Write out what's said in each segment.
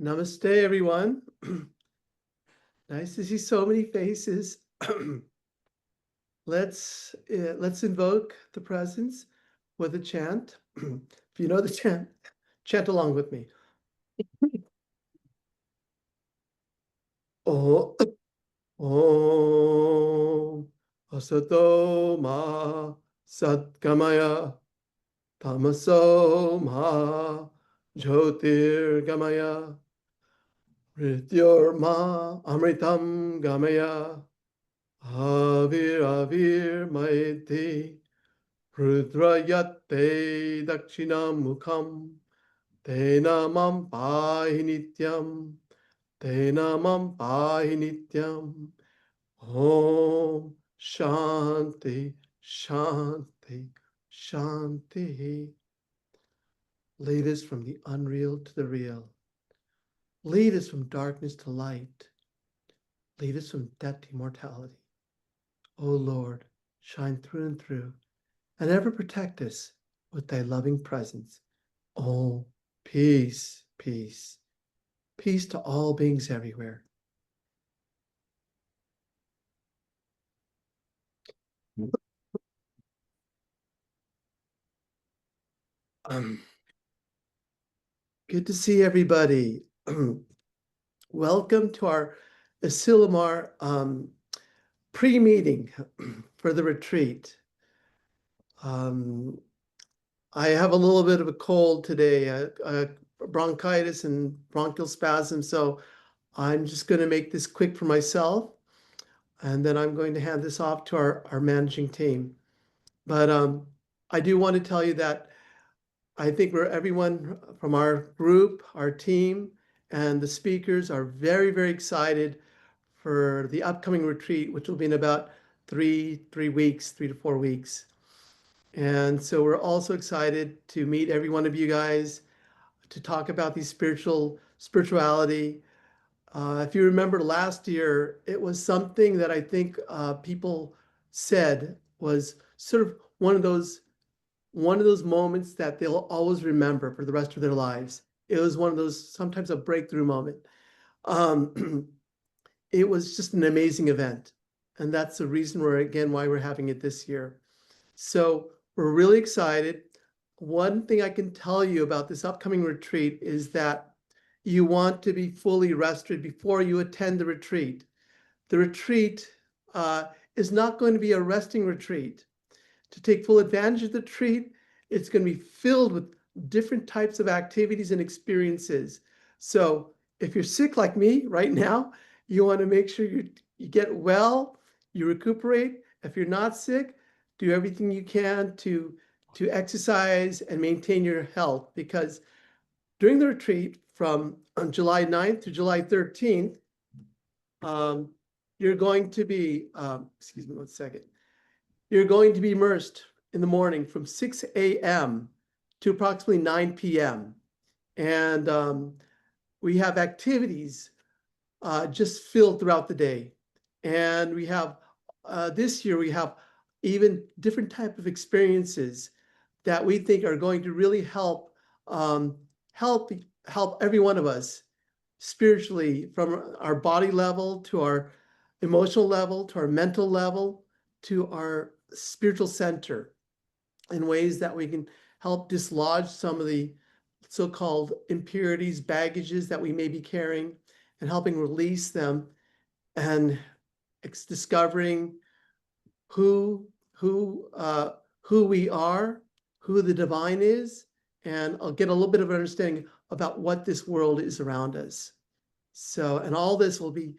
Namaste, everyone. Nice to see so many faces. Let's invoke the presence with a chant. If you know the chant, chant along with me. Oh, Om Asato Ma Satgamaya Tamaso Ma Jyotirgamaya Mrityorma Amritam Gamaya Avir Maiti Rudrayate Dakshinam Mukham Tenamam Pahi Nityam Tenamam Pahi Nityam Om Shanti Shanti Shanti. Lead us from the unreal to the real. Lead us from darkness to light. Lead us from death to immortality. O Lord, shine through and through, and ever protect us with thy loving presence. Oh, peace, peace, peace to all beings everywhere. Good to see everybody. Welcome to our Asilamar pre-meeting for the retreat. I have a little bit of a cold today, bronchitis and bronchial spasm, so I'm just going to make this quick for myself, and then I'm going to hand this off to our managing team. But I do want to tell you that I think everyone from our group, our team, and the speakers are very, very excited for the upcoming retreat, which will be in about 3 to 4 weeks. And so we're also excited to meet every one of you guys to talk about these spirituality. If you remember last year, it was something that I think people said was sort of one of those moments that they'll always remember for the rest of their lives. It was one of those, sometimes a breakthrough moment. It was just an amazing event. And that's the reason why we're having it this year. So we're really excited. One thing I can tell you about this upcoming retreat is that you want to be fully rested before you attend the retreat. The retreat is not going to be a resting retreat. To take full advantage of the retreat, it's going to be filled with different types of activities and experiences. So if you're sick like me right now, you want to make sure you get well, you recuperate. If you're not sick, do everything you can to exercise and maintain your health, because during the retreat from July 9th to July 13th, you're going to be, excuse me one second, you're going to be immersed in the morning from 6 a.m. to approximately 9 p.m. And we have activities just filled throughout the day. And we have, this year, we have even different type of experiences that we think are going to really help every one of us spiritually, from our body level to our emotional level to our mental level to our spiritual center, in ways that we can help dislodge some of the so-called impurities, baggages that we may be carrying, and helping release them, and discovering who we are, who the divine is, and I'll get a little bit of an understanding about what this world is around us. So, and all this will be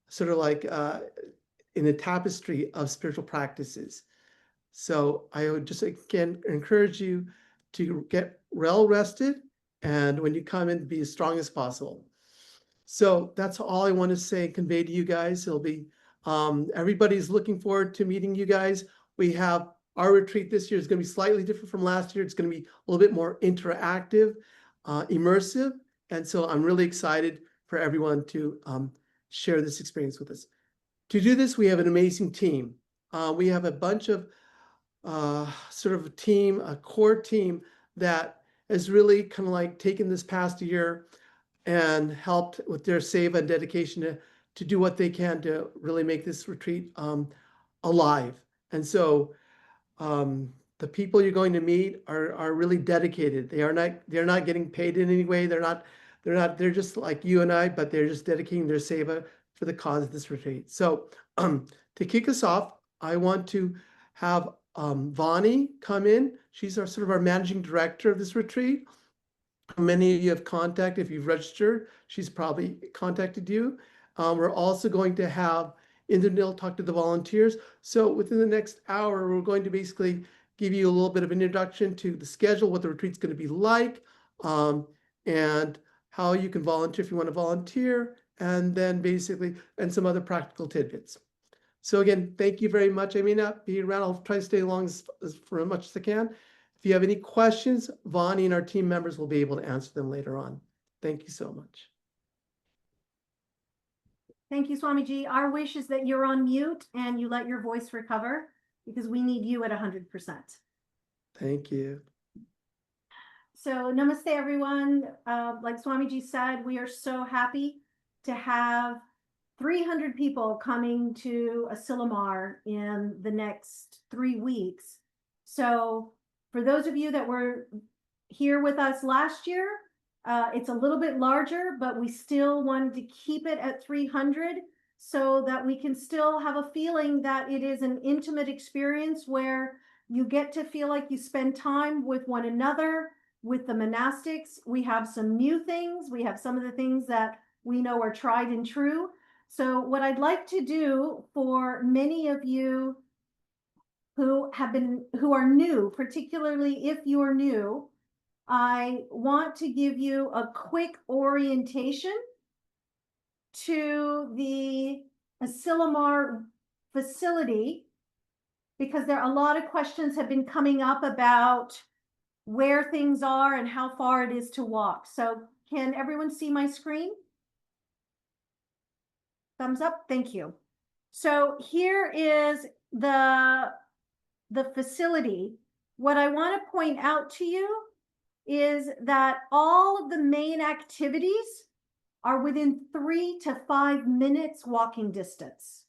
sort of like in a tapestry of spiritual practices. So I would just again encourage you to get well rested, and when you come in, be as strong as possible. So that's all I want to say, convey to you guys. It'll be everybody's looking forward to meeting you guys. We have our retreat this year is going to be slightly different from last year. It's going to be a little bit more interactive, immersive, and so I'm really excited for everyone to share this experience with us. To do this, we have an amazing team. We have a bunch of sort of a core team that has really kind of like taken this past year and helped with their seva and dedication to do what they can to really make this retreat alive. And so the people you're going to meet are really dedicated. They're not getting paid in any way. They're just like you and I, but they're just dedicating their seva for the cause of this retreat. So to kick us off, I want to have Vani come in. She's our managing director of this retreat. Many of you have contacted, if you've registered, she's probably contacted you. We're also going to have Indranil talk to the volunteers. So within the next hour, we're going to basically give you a little bit of an introduction to the schedule, what the retreat's going to be like, and how you can volunteer if you want to volunteer, and then basically, and some other practical tidbits. So again, thank you very much. I may not be around. I'll try to stay along for as much as I can. If you have any questions, Vani and our team members will be able to answer them later on. Thank you so much. Thank you, Swamiji. Our wish is that you're on mute and you let your voice recover, because we need you at 100%. Thank you. So namaste, everyone. Like Swamiji said, we are so happy to have 300 people coming to Asilomar in the next 3 weeks. So for those of you that were here with us last year, it's a little bit larger, but we still wanted to keep it at 300 so that we can still have a feeling that it is an intimate experience where you get to feel like you spend time with one another, with the monastics. We have some new things. We have some of the things that we know are tried and true. So what I'd like to do for many of you who are new, particularly if you're new, I want to give you a quick orientation to the Asilomar facility, because there are a lot of questions have been coming up about where things are and how far it is to walk. So can everyone see my screen? Thumbs up. Thank you. So here is the facility. What I want to point out to you is that all of the main activities are within 3 to 5 minutes walking distance.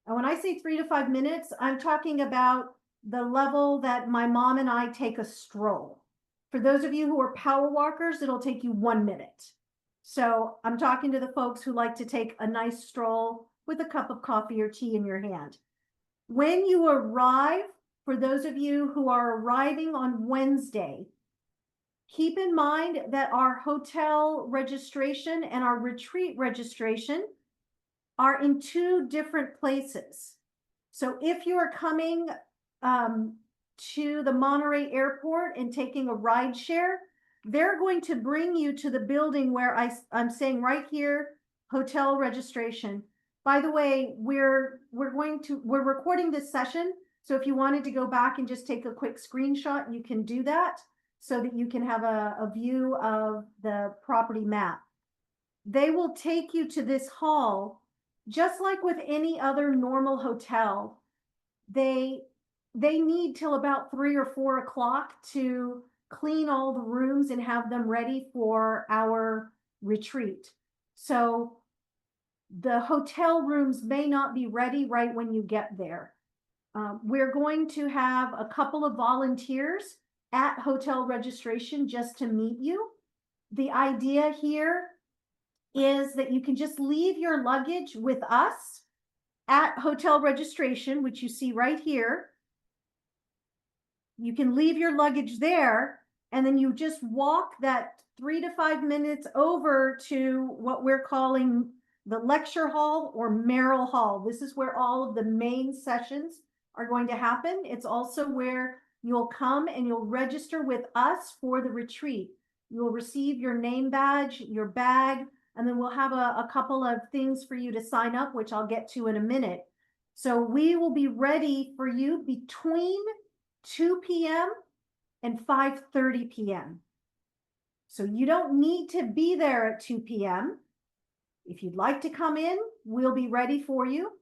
And when I say 3 to 5 minutes, I'm talking about the level that my mom and I take a stroll. For those of you who are power walkers, it'll take you 1 minute. So I'm talking to the folks who like to take a nice stroll with a cup of coffee or tea in your hand. When you arrive, for those of you who are arriving on Wednesday, keep in mind that our hotel registration and our retreat registration are in 2 different places. So if you are coming to the Monterey airport and taking a ride share, they're going to bring you to the building where I'm saying right here, hotel registration. By the way, we're recording this session. So if you wanted to go back and just take a quick screenshot, you can do that so that you can have a view of the property map. They will take you to this hall, just like with any other normal hotel. They need till about 3 or 4 o'clock to clean all the rooms and have them ready for our retreat. So the hotel rooms may not be ready right when you get there. We're going to have a couple of volunteers at hotel registration just to meet you. The idea here is that you can just leave your luggage with us at hotel registration, which you see right here. You can leave your luggage there, and then you just walk that 3 to 5 minutes over to what we're calling the lecture hall or Merrill Hall. This is where all of the main sessions are going to happen. It's also where you'll come and you'll register with us for the retreat. You'll receive your name badge, your bag, and then we'll have a couple of things for you to sign up, which I'll get to in a minute. So we will be ready for you between 2 p.m. and 5:30 p.m. So you don't need to be there at 2 p.m. If you'd like to come in, we'll be ready for you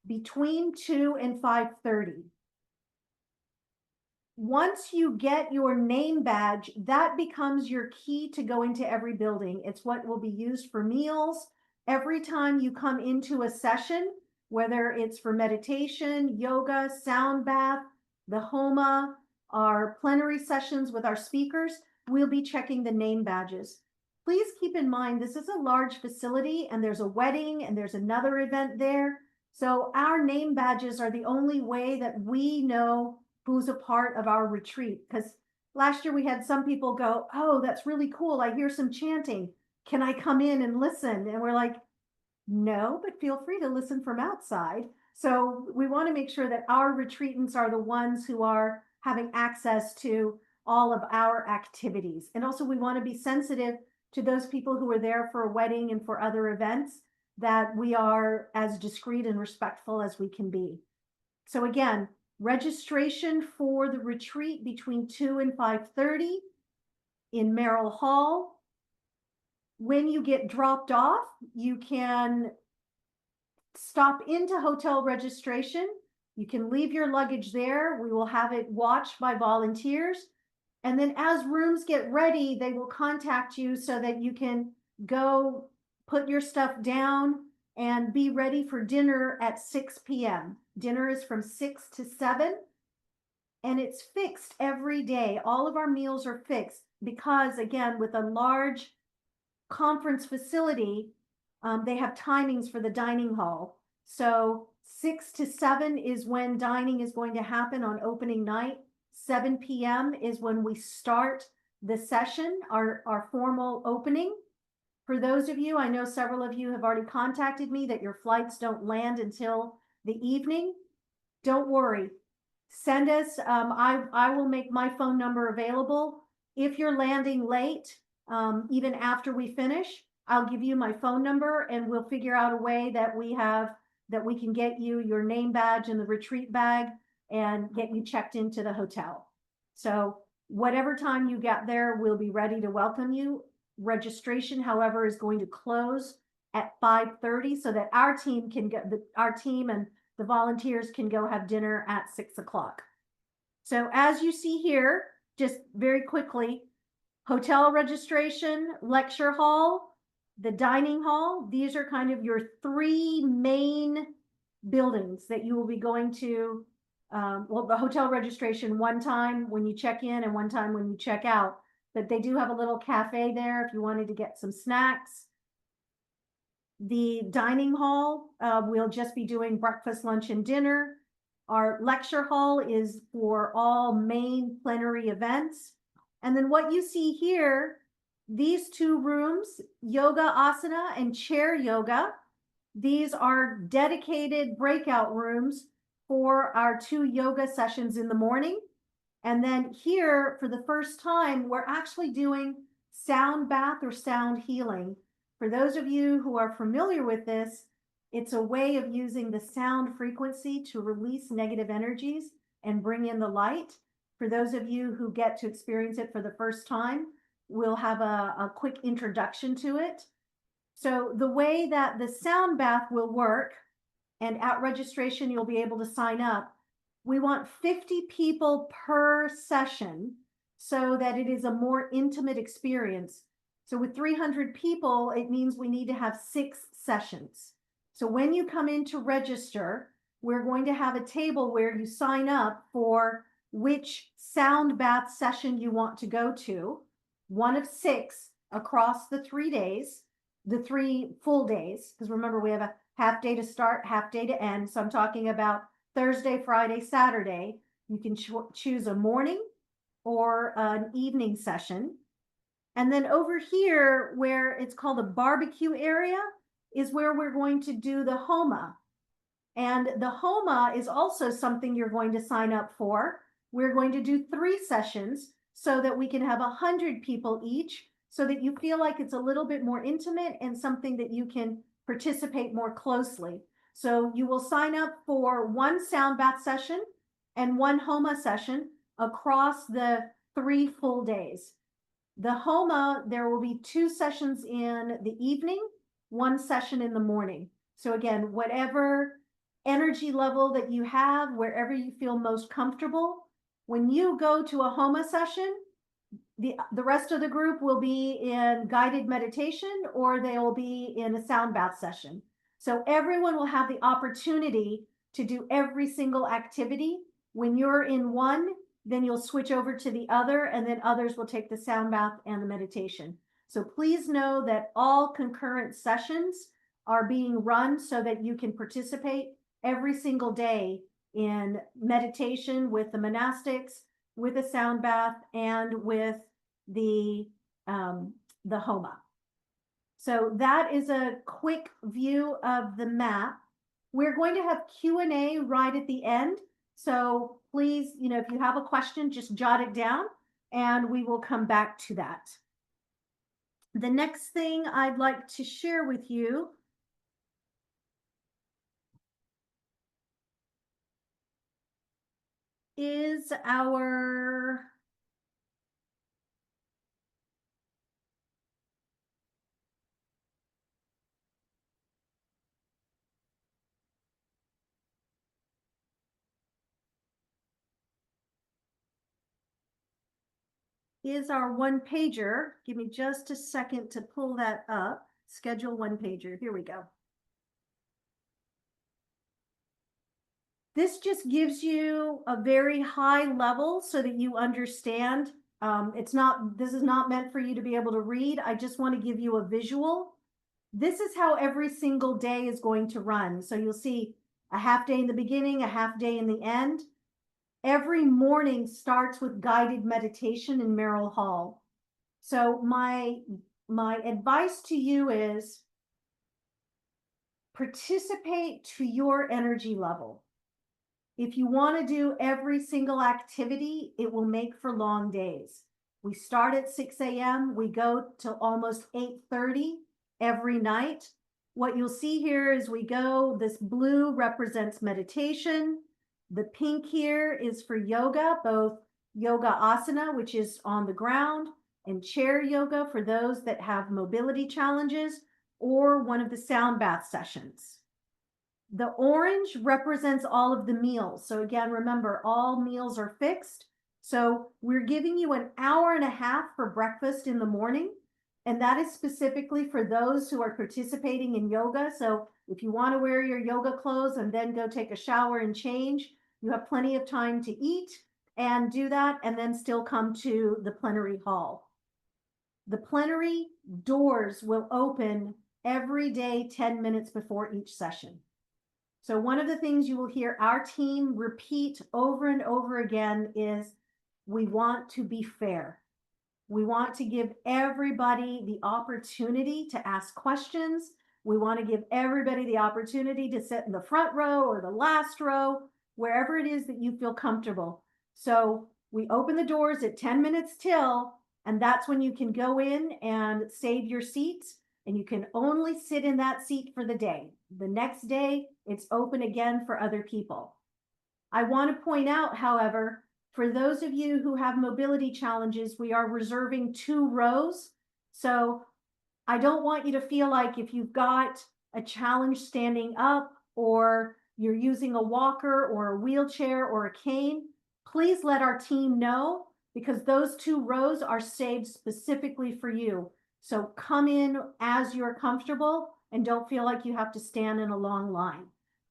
between 2 and 5:30. once you get your name badge, that becomes your key to go into every building. It's what will be used for meals. Every time you come into a session, whether it's for meditation, yoga, sound bath, the Homa, our plenary sessions with our speakers, we'll be checking the name badges. Please keep in mind, this is a large facility and there's a wedding and there's another event there. So our name badges are the only way that we know who's a part of our retreat. Because last year we had some people go, oh, that's really cool. I hear some chanting. Can I come in and listen? And we're like, no, but feel free to listen from outside. So we want to make sure that our retreatants are the ones who are having access to all of our activities. And also we want to be sensitive to those people who are there for a wedding and for other events, that we are as discreet and respectful as we can be. So again, registration for the retreat between 2 and 5:30 in Merrill Hall. When you get dropped off, you can stop into hotel registration. You can leave your luggage there. We will have it watched by volunteers. And then as rooms get ready, they will contact you so that you can go put your stuff down and be ready for dinner at 6 p.m. Dinner is from 6 to 7, and it's fixed every day. All of our meals are fixed because, again, with a large conference facility, they have timings for the dining hall. So 6 to 7 is when dining is going to happen on opening night. 7 p.m. is when we start the session, our formal opening. For those of you, I know several of you have already contacted me that your flights don't land until the evening. Don't worry. Send us, I will make my phone number available. If you're landing late, even after we finish, I'll give you my phone number and we'll figure out a way that we can get you your name badge and the retreat bag and get you checked into the hotel. So whatever time you get there, we'll be ready to welcome you. Registration, however, is going to close at 5:30 so that our team and the volunteers can go have dinner at 6 o'clock. So as you see here, just very quickly, hotel registration, lecture hall, the dining hall, these are kind of your three main buildings that you will be going to. Well, the hotel registration one time when you check in and one time when you check out, but they do have a little cafe there if you wanted to get some snacks. The dining hall, we'll just be doing breakfast, lunch, and dinner. Our lecture hall is for all main plenary events. And then what you see here, these two rooms, yoga asana and chair yoga, these are dedicated breakout rooms for our 2 yoga sessions in the morning. And then here, for the first time, we're actually doing sound bath or sound healing. For those of you who are familiar with this, it's a way of using the sound frequency to release negative energies and bring in the light. For those of you who get to experience it for the first time, we'll have a quick introduction to it. So the way that the sound bath will work, and at registration, you'll be able to sign up. We want 50 people per session so that it is a more intimate experience. So with 300 people, it means we need to have 6 sessions. So when you come in to register, we're going to have a table where you sign up for which sound bath session you want to go to, one of 6 across the 3 days, the 3 full days, because remember we have a half day to start, half day to end. So I'm talking about Thursday, Friday, Saturday. You can choose a morning or an evening session. And then over here, where it's called a barbecue area, is where we're going to do the Homa. And the Homa is also something you're going to sign up for. We're going to do 3 sessions so that we can have 100 people each, so that you feel like it's a little bit more intimate and something that you can participate more closely. So you will sign up for 1 sound bath session and 1 Homa session across the 3 full days. The Homa, there will be 2 sessions in the evening, 1 session in the morning. So again, whatever energy level that you have, wherever you feel most comfortable, When you go to a Homa session, the rest of the group will be in guided meditation, or they will be in a sound bath session. So everyone will have the opportunity to do every single activity. When you're in one, then you'll switch over to the other, and then others will take the sound bath and the meditation. So please know that all concurrent sessions are being run so that you can participate every single day in meditation with the monastics, with a sound bath, and with the Homa. So that is a quick view of the map. We're going to have Q&A right at the end. So please, if you have a question, just jot it down and we will come back to that. The next thing I'd like to share with you is our one pager. Give me just a second to pull that up. Schedule one pager. Here we go. This just gives you a very high level so that you understand. This is not meant for you to be able to read. I just want to give you a visual. This is how every single day is going to run. So you'll see a half day in the beginning, a half day in the end. Every morning starts with guided meditation in Merrill Hall. So my advice to you is participate to your energy level. If you want to do every single activity, it will make for long days. We start at 6 a.m. We go till almost 8:30 every night. What you'll see here is we go, this blue represents meditation. The pink here is for yoga, both yoga asana, which is on the ground, and chair yoga for those that have mobility challenges, or one of the sound bath sessions. The orange represents all of the meals. So again, remember, all meals are fixed. So we're giving you an hour and a half for breakfast in the morning. And that is specifically for those who are participating in yoga. So if you want to wear your yoga clothes and then go take a shower and change, you have plenty of time to eat and do that, and then still come to the plenary hall. The plenary doors will open every day 10 minutes before each session. So one of the things you will hear our team repeat over and over again is we want to be fair. We want to give everybody the opportunity to ask questions. We want to give everybody the opportunity to sit in the front row or the last row, wherever it is that you feel comfortable. So we open the doors at 10 minutes till, and that's when you can go in and save your seats. And you can only sit in that seat for the day. The next day, it's open again for other people. I want to point out, however, for those of you who have mobility challenges, we are reserving 2 rows. So I don't want you to feel like if you've got a challenge standing up, or you're using a walker or a wheelchair or a cane, please let our team know, because those 2 rows are saved specifically for you. So come in as you're comfortable and don't feel like you have to stand in a long line.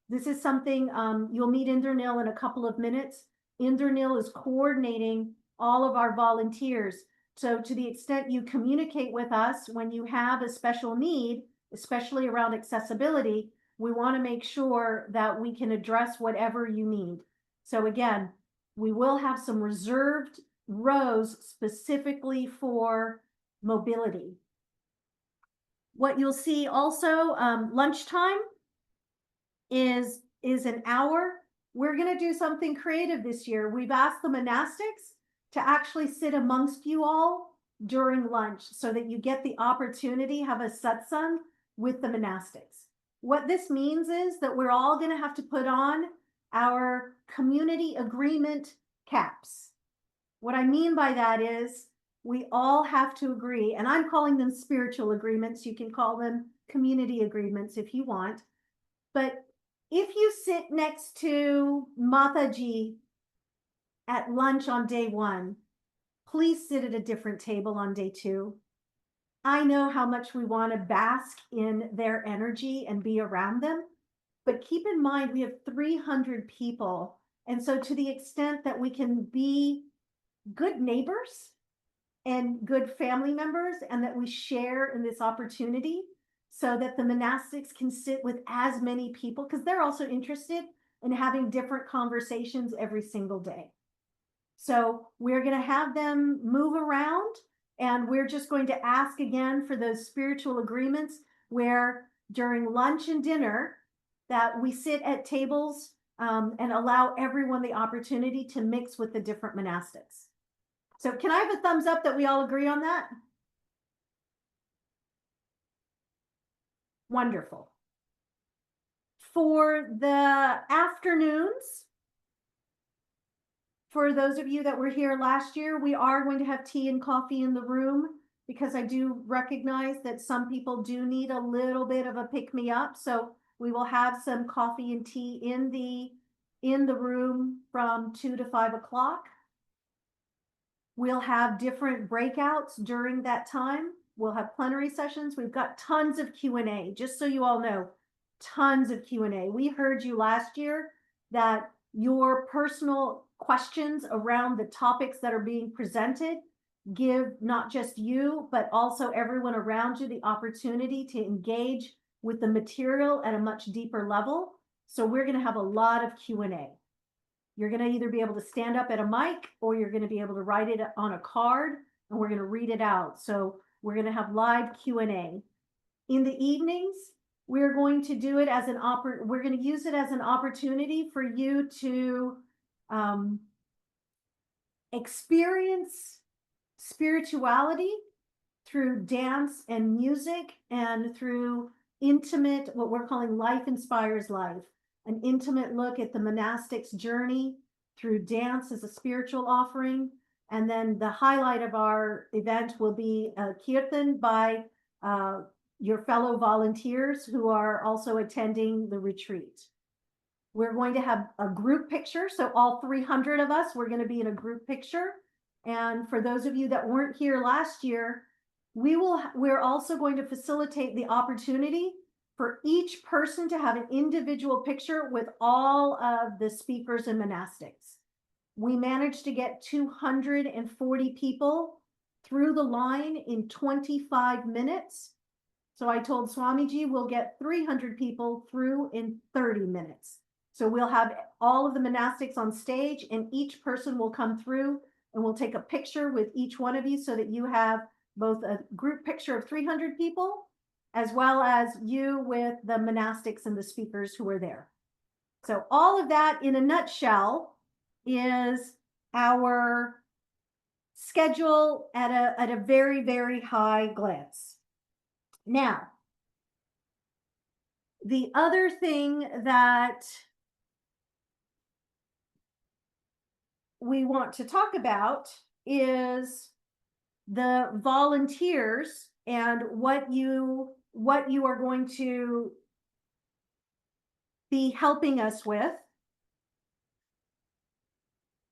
This is something you'll meet Indranil in a couple of minutes. Indranil is coordinating all of our volunteers. So to the extent you communicate with us when you have a special need, especially around accessibility, we want to make sure that we can address whatever you need. So again, we will have some reserved rows specifically for mobility. What you'll see also, lunchtime is an hour. We're going to do something creative this year. We've asked the monastics to actually sit amongst you all during lunch so that you get the opportunity to have a satsang with the monastics. What this means is that we're all going to have to put on our community agreement caps. What I mean by that is we all have to agree, and I'm calling them spiritual agreements. You can call them community agreements if you want. But if you sit next to Mataji at lunch on day 1. Please sit at a different table on day 2. I know how much we want to bask in their energy and be around them, but keep in mind we have 300 people. And so to the extent that we can be good neighbors and good family members, and that we share in this opportunity so that the monastics can sit with as many people, because they're also interested in having different conversations every single day. So we're going to have them move around, and we're just going to ask again for those spiritual agreements where during lunch and dinner that we sit at tables and allow everyone the opportunity to mix with the different monastics. So can I have a thumbs up that we all agree on that? Wonderful. For the afternoons, for those of you that were here last year, we are going to have tea and coffee in the room, because I do recognize that some people do need a little bit of a pick-me-up. So we will have some coffee and tea in the room from 2 to 5 o'clock. We'll have different breakouts during that time. We'll have plenary sessions. We've got tons of Q&A, just so you all know, tons of Q&A. We heard you last year that your personal questions around the topics that are being presented give not just you, but also everyone around you the opportunity to engage with the material at a much deeper level. So we're going to have a lot of Q&A. You're going to either be able to stand up at a mic, or you're going to be able to write it on a card, and we're going to read it out. So we're going to have live Q&A. In the evenings, we're going to do it as we're going to use it as an opportunity for you to experience spirituality through dance and music, and through intimate, what we're calling Life Inspires Life, an intimate look at the monastic's journey through dance as a spiritual offering. And then the highlight of our event will be a kirtan by your fellow volunteers who are also attending the retreat. We're going to have a group picture. So all 300 of us, we're going to be in a group picture. And for those of you that weren't here last year, we're also going to facilitate the opportunity for each person to have an individual picture with all of the speakers and monastics. We managed to get 240 people through the line in 25 minutes. So I told Swamiji we'll get 300 people through in 30 minutes. So we'll have all of the monastics on stage, and each person will come through, and we'll take a picture with each one of you so that you have both a group picture of 300 people, as well as you with the monastics and the speakers who are there. So all of that in a nutshell is our schedule at a very, very high glance. Now, the other thing that we want to talk about is the volunteers and what you are going to be helping us with.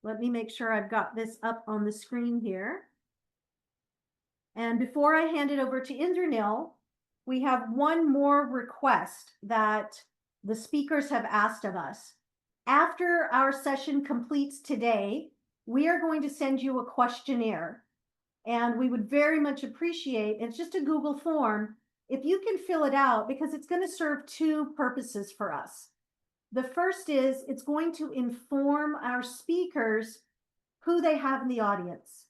Let me make sure I've got this up on the screen here. And before I hand it over to Indranil, we have one more request that the speakers have asked of us. After our session completes today, we are going to send you a questionnaire. And we would very much appreciate, it's just a Google form, if you can fill it out, because it's going to serve two purposes for us. The first is it's going to inform our speakers who they have in the audience.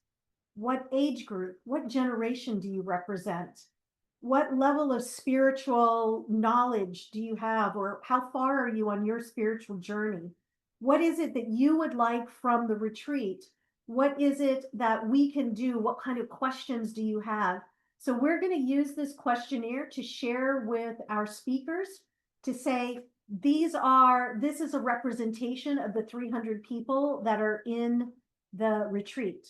What age group, what generation do you represent? What level of spiritual knowledge do you have, or how far are you on your spiritual journey? What is it that you would like from the retreat? What is it that we can do? What kind of questions do you have? So we're going to use this questionnaire to share with our speakers to say, this is a representation of the 300 people that are in the retreat.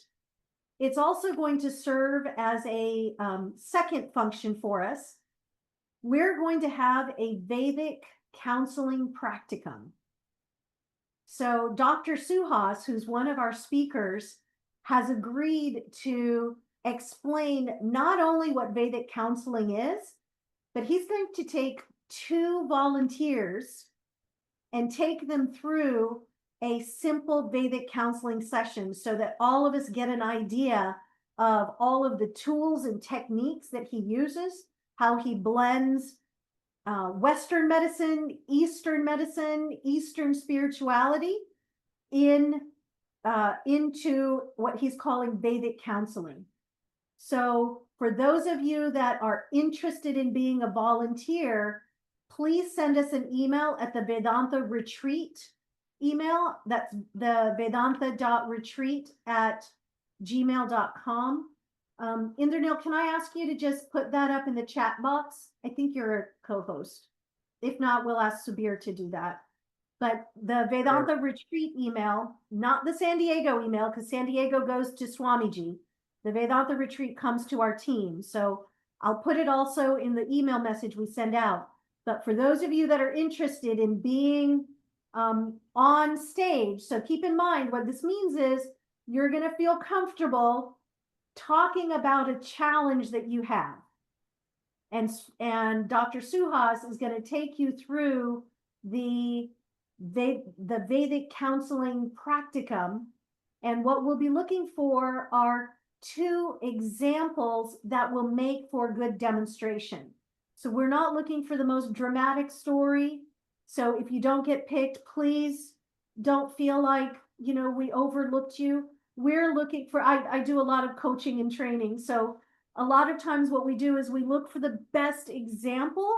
It's also going to serve as a second function for us. We're going to have a Vedic counseling practicum. So Dr. Suhas, who's one of our speakers, has agreed to explain not only what Vedic counseling is, but he's going to take 2 volunteers and take them through a simple Vedic counseling session so that all of us get an idea of all of the tools and techniques that he uses, how he blends Western medicine, Eastern spirituality into what he's calling Vedic counseling. So for those of you that are interested in being a volunteer, please send us an email at the Vedanta Retreat email. That's the vedanta.retreat@gmail.com. Indranil, can I ask you to just put that up in the chat box? I think you're a co-host. If not, we'll ask Subir to do that. But the Vedanta Retreat email, not the San Diego email, because San Diego goes to Swamiji. The Vedanta Retreat comes to our team. So I'll put it also in the email message we send out. But for those of you that are interested in being on stage, so keep in mind what this means is you're going to feel comfortable talking about a challenge that you have. And Dr. Suhas is going to take you through the Vedic counseling practicum. And what we'll be looking for are 2 examples that will make for good demonstration. So we're not looking for the most dramatic story. So if you don't get picked, please don't feel like, we overlooked you. We're looking for, I do a lot of coaching and training. So a lot of times what we do is we look for the best example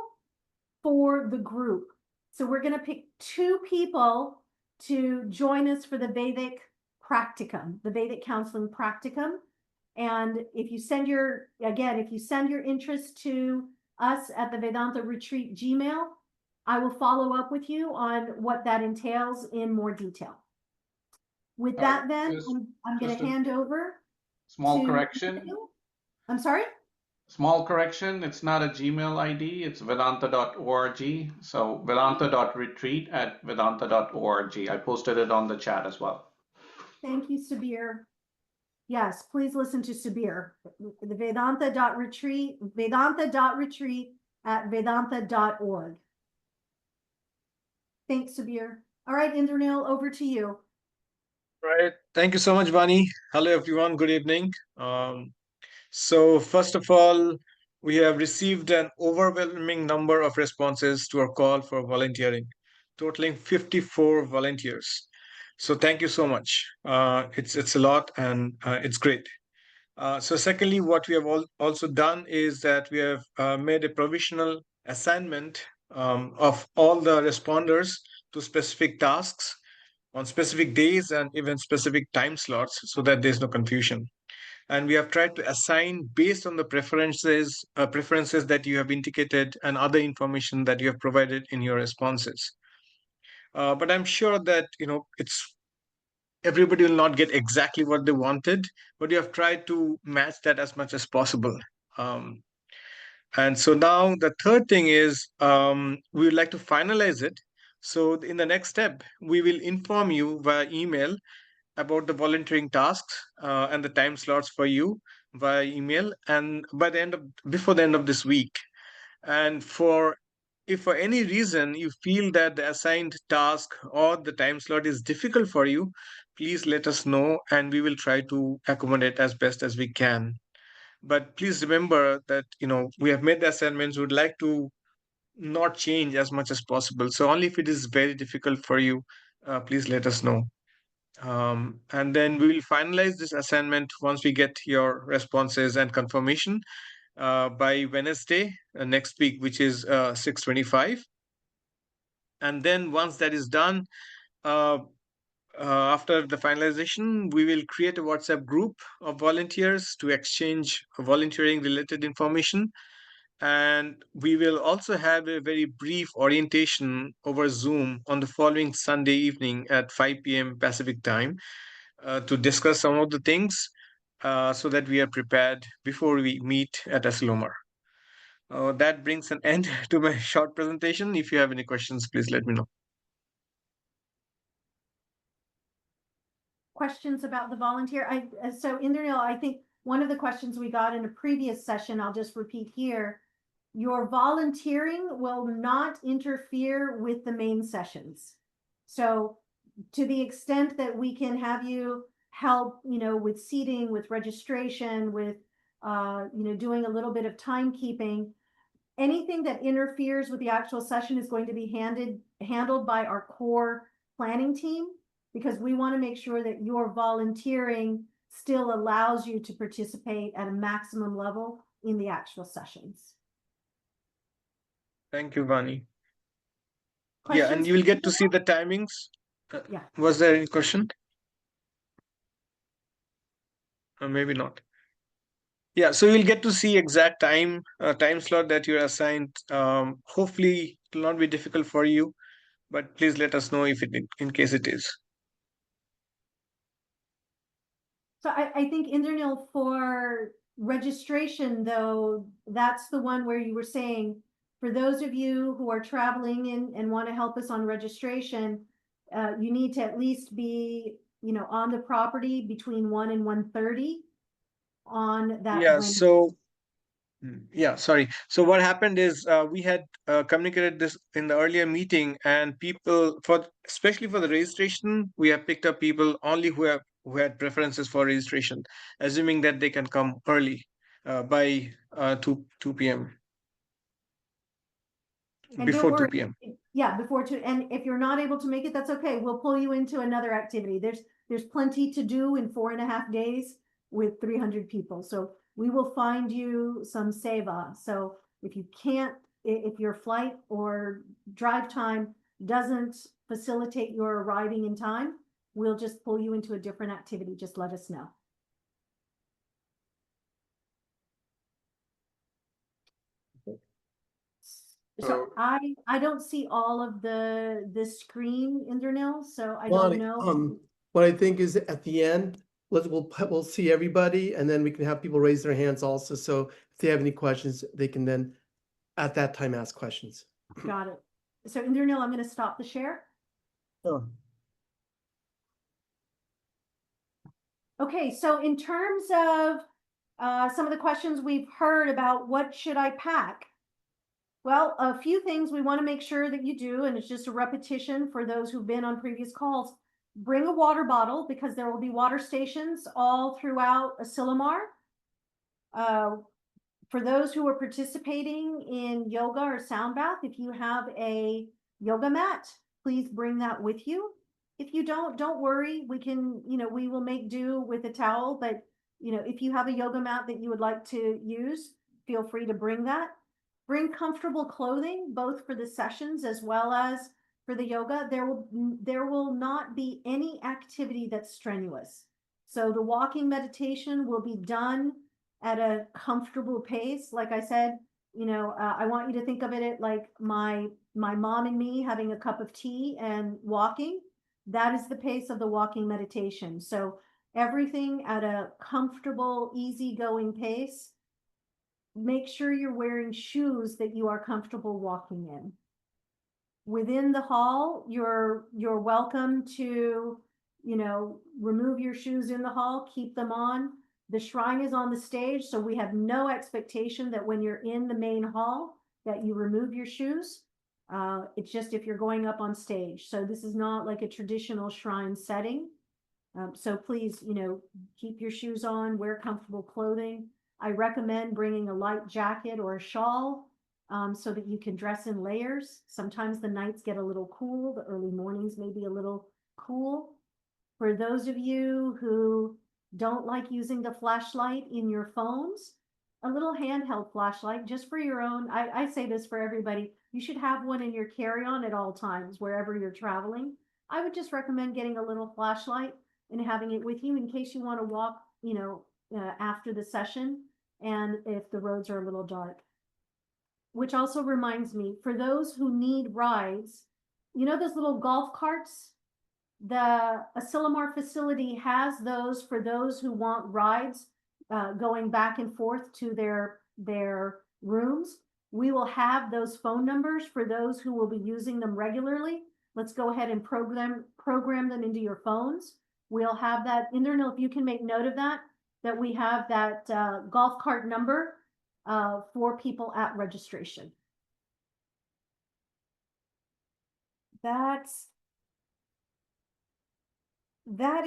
for the group. So we're going to pick 2 people to join us for the Vedic practicum, the Vedic counseling practicum. And if you send your interest to us at the Vedanta Retreat Gmail, I will follow up with you on what that entails in more detail. With that, then, I'm going to hand over. Small correction. I'm sorry? Small correction. It's not a Gmail ID. It's vedanta.org. So vedanta.retreat@vedanta.org. I posted it on the chat as well. Thank you, Subir. Yes, please listen to Subir. The vedanta.retreat@vedanta.org. Thanks, Subir. All right, Indranil, over to you. Right. Thank you so much, Vani. Hello, everyone. Good evening. So first of all, we have received an overwhelming number of responses to our call for volunteering, totaling 54 volunteers. So thank you so much. It's a lot, and it's great. So secondly, what we have also done is that we have made a provisional assignment of all the responders to specific tasks on specific days and even specific time slots so that there's no confusion. And we have tried to assign based on the preferences that you have indicated and other information that you have provided in your responses. But I'm sure that it's everybody will not get exactly what they wanted, but you have tried to match that as much as possible. And so now the third thing is we would like to finalize it. So in the next step, we will inform you via email about the volunteering tasks and the time slots for you via email, and before the end of this week. And if for any reason you feel that the assigned task or the time slot is difficult for you, please let us know and we will try to accommodate as best as we can. But please remember that we have made the assignments. We would like to not change as much as possible. So only if it is very difficult for you, please let us know. And then we will finalize this assignment once we get your responses and confirmation by Wednesday next week, which is 6/25. And then once that is done, after the finalization, we will create a WhatsApp group of volunteers to exchange volunteering related information. And we will also have a very brief orientation over Zoom on the following Sunday evening at 5 p.m. Pacific time to discuss some of the things so that we are prepared before we meet at Asilomar. That brings an end to my short presentation. If you have any questions, please let me know. questions about the volunteer? So Indranil, I think one of the questions we got in a previous session, I'll just repeat here. Your volunteering will not interfere with the main sessions. So to the extent that we can have you help, with seating, with registration, with, doing a little bit of timekeeping, anything that interferes with the actual session is going to be handled by our core planning team, because we want to make sure that your volunteering still allows you to participate at a maximum level in the actual sessions. Thank you, Vani. Yeah, Questions and you will get to see the timings. Yeah. Was there any question? Or maybe not. Yeah, so you'll get to see exact time slot that you're assigned. Hopefully, it will not be difficult for you, but please let us know if in case it is. So I think Indranil, for registration, though, that's the one where you were saying, for those of you who are traveling in and want to help us on registration, you need to at least be, on the property between 1 and 1:30 on that Yeah, Wednesday. so sorry. So what happened is we had communicated this in the earlier meeting, and people, especially for the registration, we have picked up people only who had preferences for registration, assuming that they can come early by 2 p.m. And before don't 2 worry, p.m. yeah, before 2. And if you're not able to make it, that's okay. We'll pull you into another activity. There's plenty to do in 4.5 days with 300 people. So we will find you some seva. So if you can't, if your flight or drive time doesn't facilitate your arriving in time, we'll just pull you into a different activity. Just let us know. So I don't see all of this screen, Indranil, so I don't know. What I think is at the end, we'll see everybody, and then we can have people raise their hands also. So if they have any questions, they can then at that time ask questions. Got it. So Indranil, I'm going to stop the share. Sure. Okay, so in terms of some of the questions we've heard about what should I pack? Well, a few things we want to make sure that you do, and it's just a repetition for those who've been on previous calls. Bring a water bottle, because there will be water stations all throughout Asilomar. For those who are participating in yoga or sound bath, if you have a yoga mat, please bring that with you. If you don't worry. We can, we will make do with a towel, but if you have a yoga mat that you would like to use, feel free to bring that. Bring comfortable clothing, both for the sessions as well as for the yoga. There will not be any activity that's strenuous. So the walking meditation will be done at a comfortable pace. Like I said, I want you to think of it like my mom and me having a cup of tea and walking. That is the pace of the walking meditation. So everything at a comfortable, easygoing pace. Make sure you're wearing shoes that you are comfortable walking in. Within the hall, you're welcome to, remove your shoes in the hall, keep them on. The shrine is on the stage, so we have no expectation that when you're in the main hall that you remove your shoes. It's just if you're going up on stage. So this is not like a traditional shrine setting. So please, keep your shoes on, wear comfortable clothing. I recommend bringing a light jacket or a shawl so that you can dress in layers. Sometimes the nights get a little cool. The early mornings may be a little cool. For those of you who don't like using the flashlight in your phones, a little handheld flashlight just for your own. I say this for everybody. You should have one in your carry-on at all times, wherever you're traveling. I would just recommend getting a little flashlight and having it with you in case you want to walk, after the session, and if the roads are a little dark. Which also reminds me, for those who need rides, those little golf carts? The Asilomar facility has those for those who want rides going back and forth to their rooms. We will have those phone numbers for those who will be using them regularly. Let's go ahead and program them into your phones. we'll have that in there. And if you can make note of that, that we have that golf cart number for people at registration. That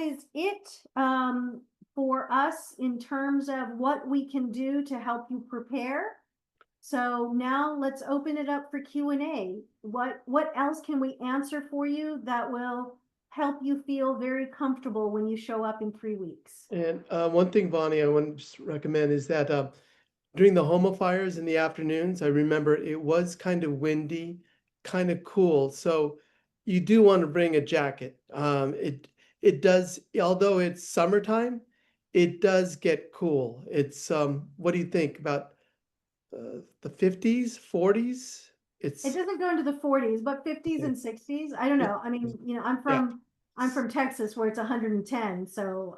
is it for us in terms of what we can do to help you prepare. So now let's open it up for Q&A. What else can we answer for you that will help you feel very comfortable when you show up in 3 weeks? And one thing, Bonnie, I want to just recommend is that during the Homo fires in the afternoons, I remember it was kind of windy, kind of cool. So you do want to bring a jacket. It does, although it's summertime, it does get cool. It's what do you think about the 50s, 40s? It doesn't go into the 40s, but 50s and 60s. I don't know. I mean, you know, I'm from Texas where it's 110, so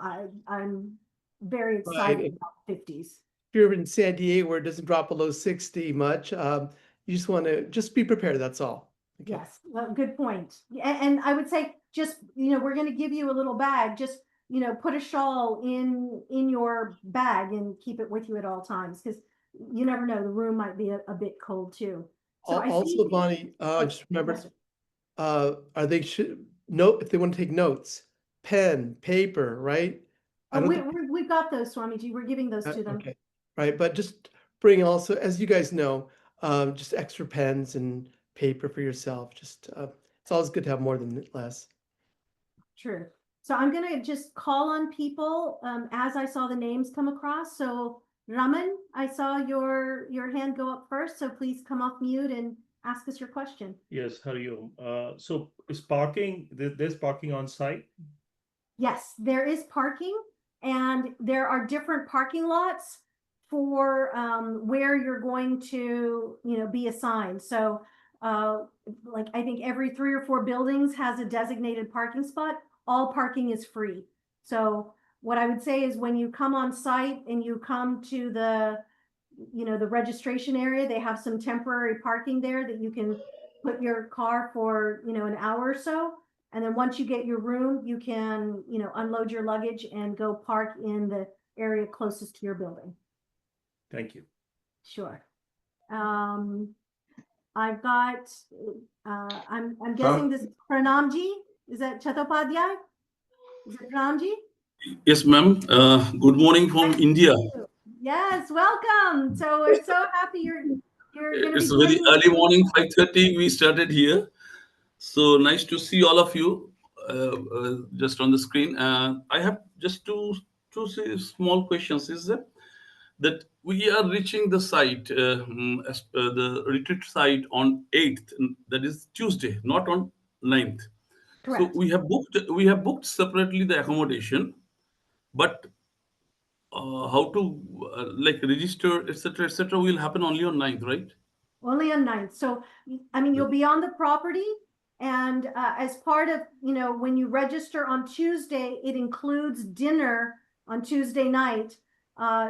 I'm very excited about 50s. If you're in San Diego where it doesn't drop below 60 much, you just want to just be prepared. That's all. Okay. Yes, well, good point. And I would say just, you know, we're going to give you a little bag. Just, you know, put a shawl in your bag and keep it with you at all times, because you never know, the room might be a bit cold too. So Also, Bonnie, just remember, are they should note if they want to take notes, pen, paper, right? We've got those, Swamiji. We're giving those to them. Okay, right. But just bring also, as you guys know, just extra pens and paper for yourself. Just it's always good to have more than less. True. So I'm going to just call on people as I saw the names come across. So Raman, I saw your hand go up first, so please come off mute and ask us your question. Yes, Hariom. So is parking, there's parking on site? Yes, there is parking, and there are different parking lots for where you're going to, you know, be assigned. So like I think every 3 or 4 buildings has a designated parking spot. All parking is free. So what I would say is when you come on site and you come to the, you know, the registration area, they have some temporary parking there that you can put your car for, you know, an hour or so. And then once you get your room, you can, you know, unload your luggage and go park in the area closest to your building. Thank you. Sure. I've got, I'm guessing this is Pranamji. Is that Chattopadhyay? Is it Pranamji? Yes, ma'am. Good morning from India. Yes, welcome. So we're so happy you're going to It's be very joining us. early morning, 5:30. We started here. So nice to see all of you just on the screen. I have just two small questions. Is that we are reaching the site, the retreat site on 8th, that is Tuesday, not on 9th. Correct. So we have booked separately the accommodation, but how to like register, etc., will happen only on 9th, right? Only on 9th. So, I mean, you'll be on the property, and as part of, you know, when you register on Tuesday, it includes dinner on Tuesday night.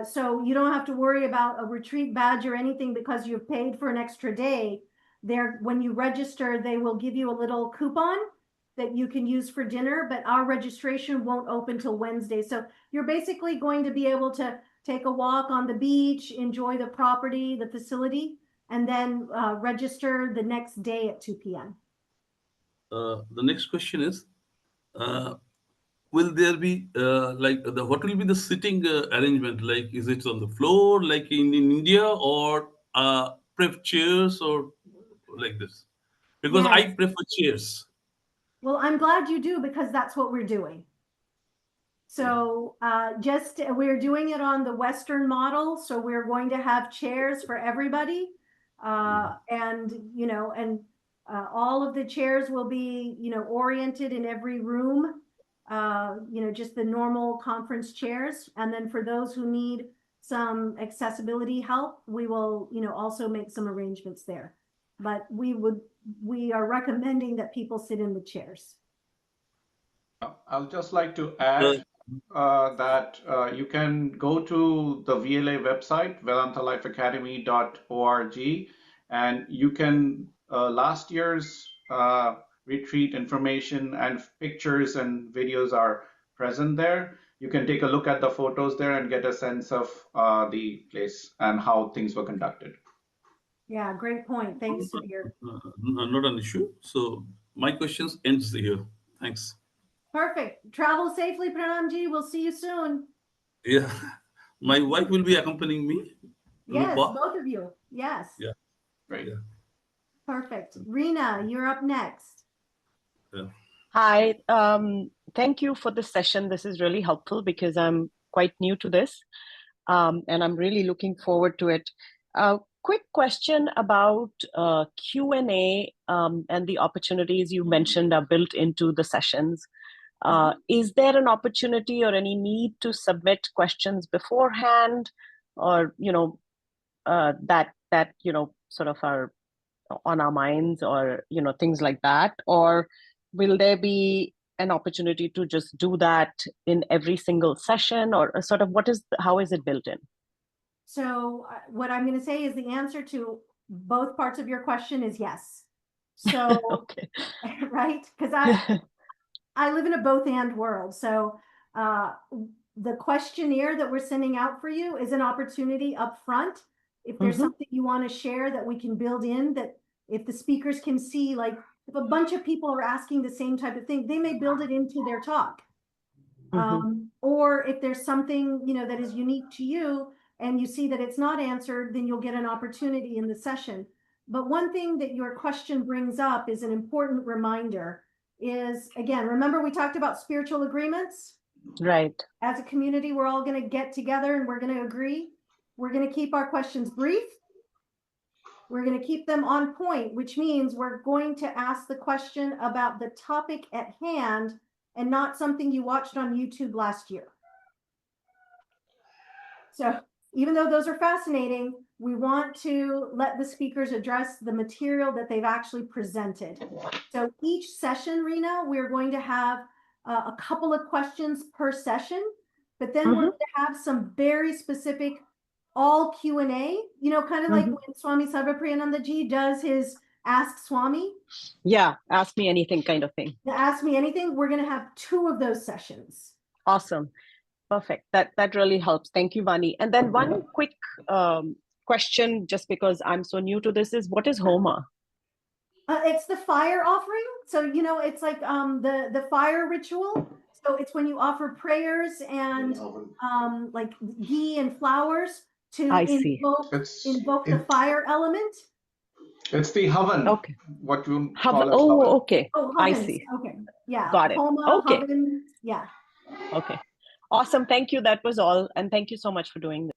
So you don't have to worry about a retreat badge or anything because you've paid for an extra day. There, when you register, they will give you a little coupon that you can use for dinner, but our registration won't open till Wednesday. So you're basically going to be able to take a walk on the beach, enjoy the property, the facility, and then register the next day at 2 p.m. The next question is, will there be what will be the sitting arrangement? Like, is it on the floor like in India, or pref chairs or like this? Because Yes. I prefer chairs. Well, I'm glad you do, because that's what we're doing. So we're doing it on the Western model. So we're going to have chairs for everybody. And, you know, and all of the chairs will be, you know, oriented in every room, you know, just the normal conference chairs. And then for those who need some accessibility help, we will, you know, also make some arrangements there. But we are recommending that people sit in the chairs. I'll just like to add that you can go to the VLA website, VedantaLifeAcademy.org, and you can, last year's retreat information and pictures and videos are present there, you can take a look at the photos there and get a sense of the place and how things were conducted. Yeah, great point. Thanks, Sudhir. Not an issue. So my questions ends here. Thanks. Perfect. Travel safely, Pranamji. We'll see you soon. Yeah, my wife will be accompanying me. Yes, Rupa. both of you. Yes. Yeah. Right. Yeah. Perfect. Rena, you're up next. Yeah. Hi, thank you for this session. This is really helpful because I'm quite new to this, and I'm really looking forward to it. Quick question about Q&A and the opportunities you mentioned are built into the sessions. Is there an opportunity or any need to submit questions beforehand, or that sort of are on our minds, or things like that? Or will there be an opportunity to just do that in every single session, or sort of how is it built in? So what I'm going to say is the answer to both parts of your question is yes. So, Okay. right? Because I live in a both and world. So the questionnaire that we're sending out for you is an opportunity up front. If there's something you want to share that we can build in, that if the speakers can see, like if a bunch of people are asking the same type of thing, they may build it into their talk. Or if there's something, that is unique to you and you see that it's not answered, then you'll get an opportunity in the session. But one thing that your question brings up is an important reminder is, again, remember we talked about spiritual agreements? Right. As a community, we're all going to get together and we're going to agree. We're going to keep our questions brief. We're going to keep them on point, which means we're going to ask the question about the topic at hand and not something you watched on YouTube last year. So even though those are fascinating, we want to let the speakers address the material that they've actually presented. So each session, Rena, we're going to have a couple of questions per session, but then we're going to have some very specific all Q&A, kind of like when Swami Sarvapriyanandaji does his Ask Swami. Yeah, ask me anything kind of thing. The Ask Me Anything, we're going to have 2 of those sessions. Awesome. Perfect. That really helps. Thank you, Vani. And then one quick question, just because I'm so new to this, is what is Homa? It's the fire offering. So, it's like the fire ritual. So it's when you offer prayers and like ghee and flowers to invoke the fire element. It's the Havan. Okay. What you Havan. call it. Oh, Havan. okay. Oh, I Havans. see. Okay. Yeah. Got it. Homa, Okay. Havan. Yeah. Okay. Awesome. Thank you. That was all. And thank you so much for doing this.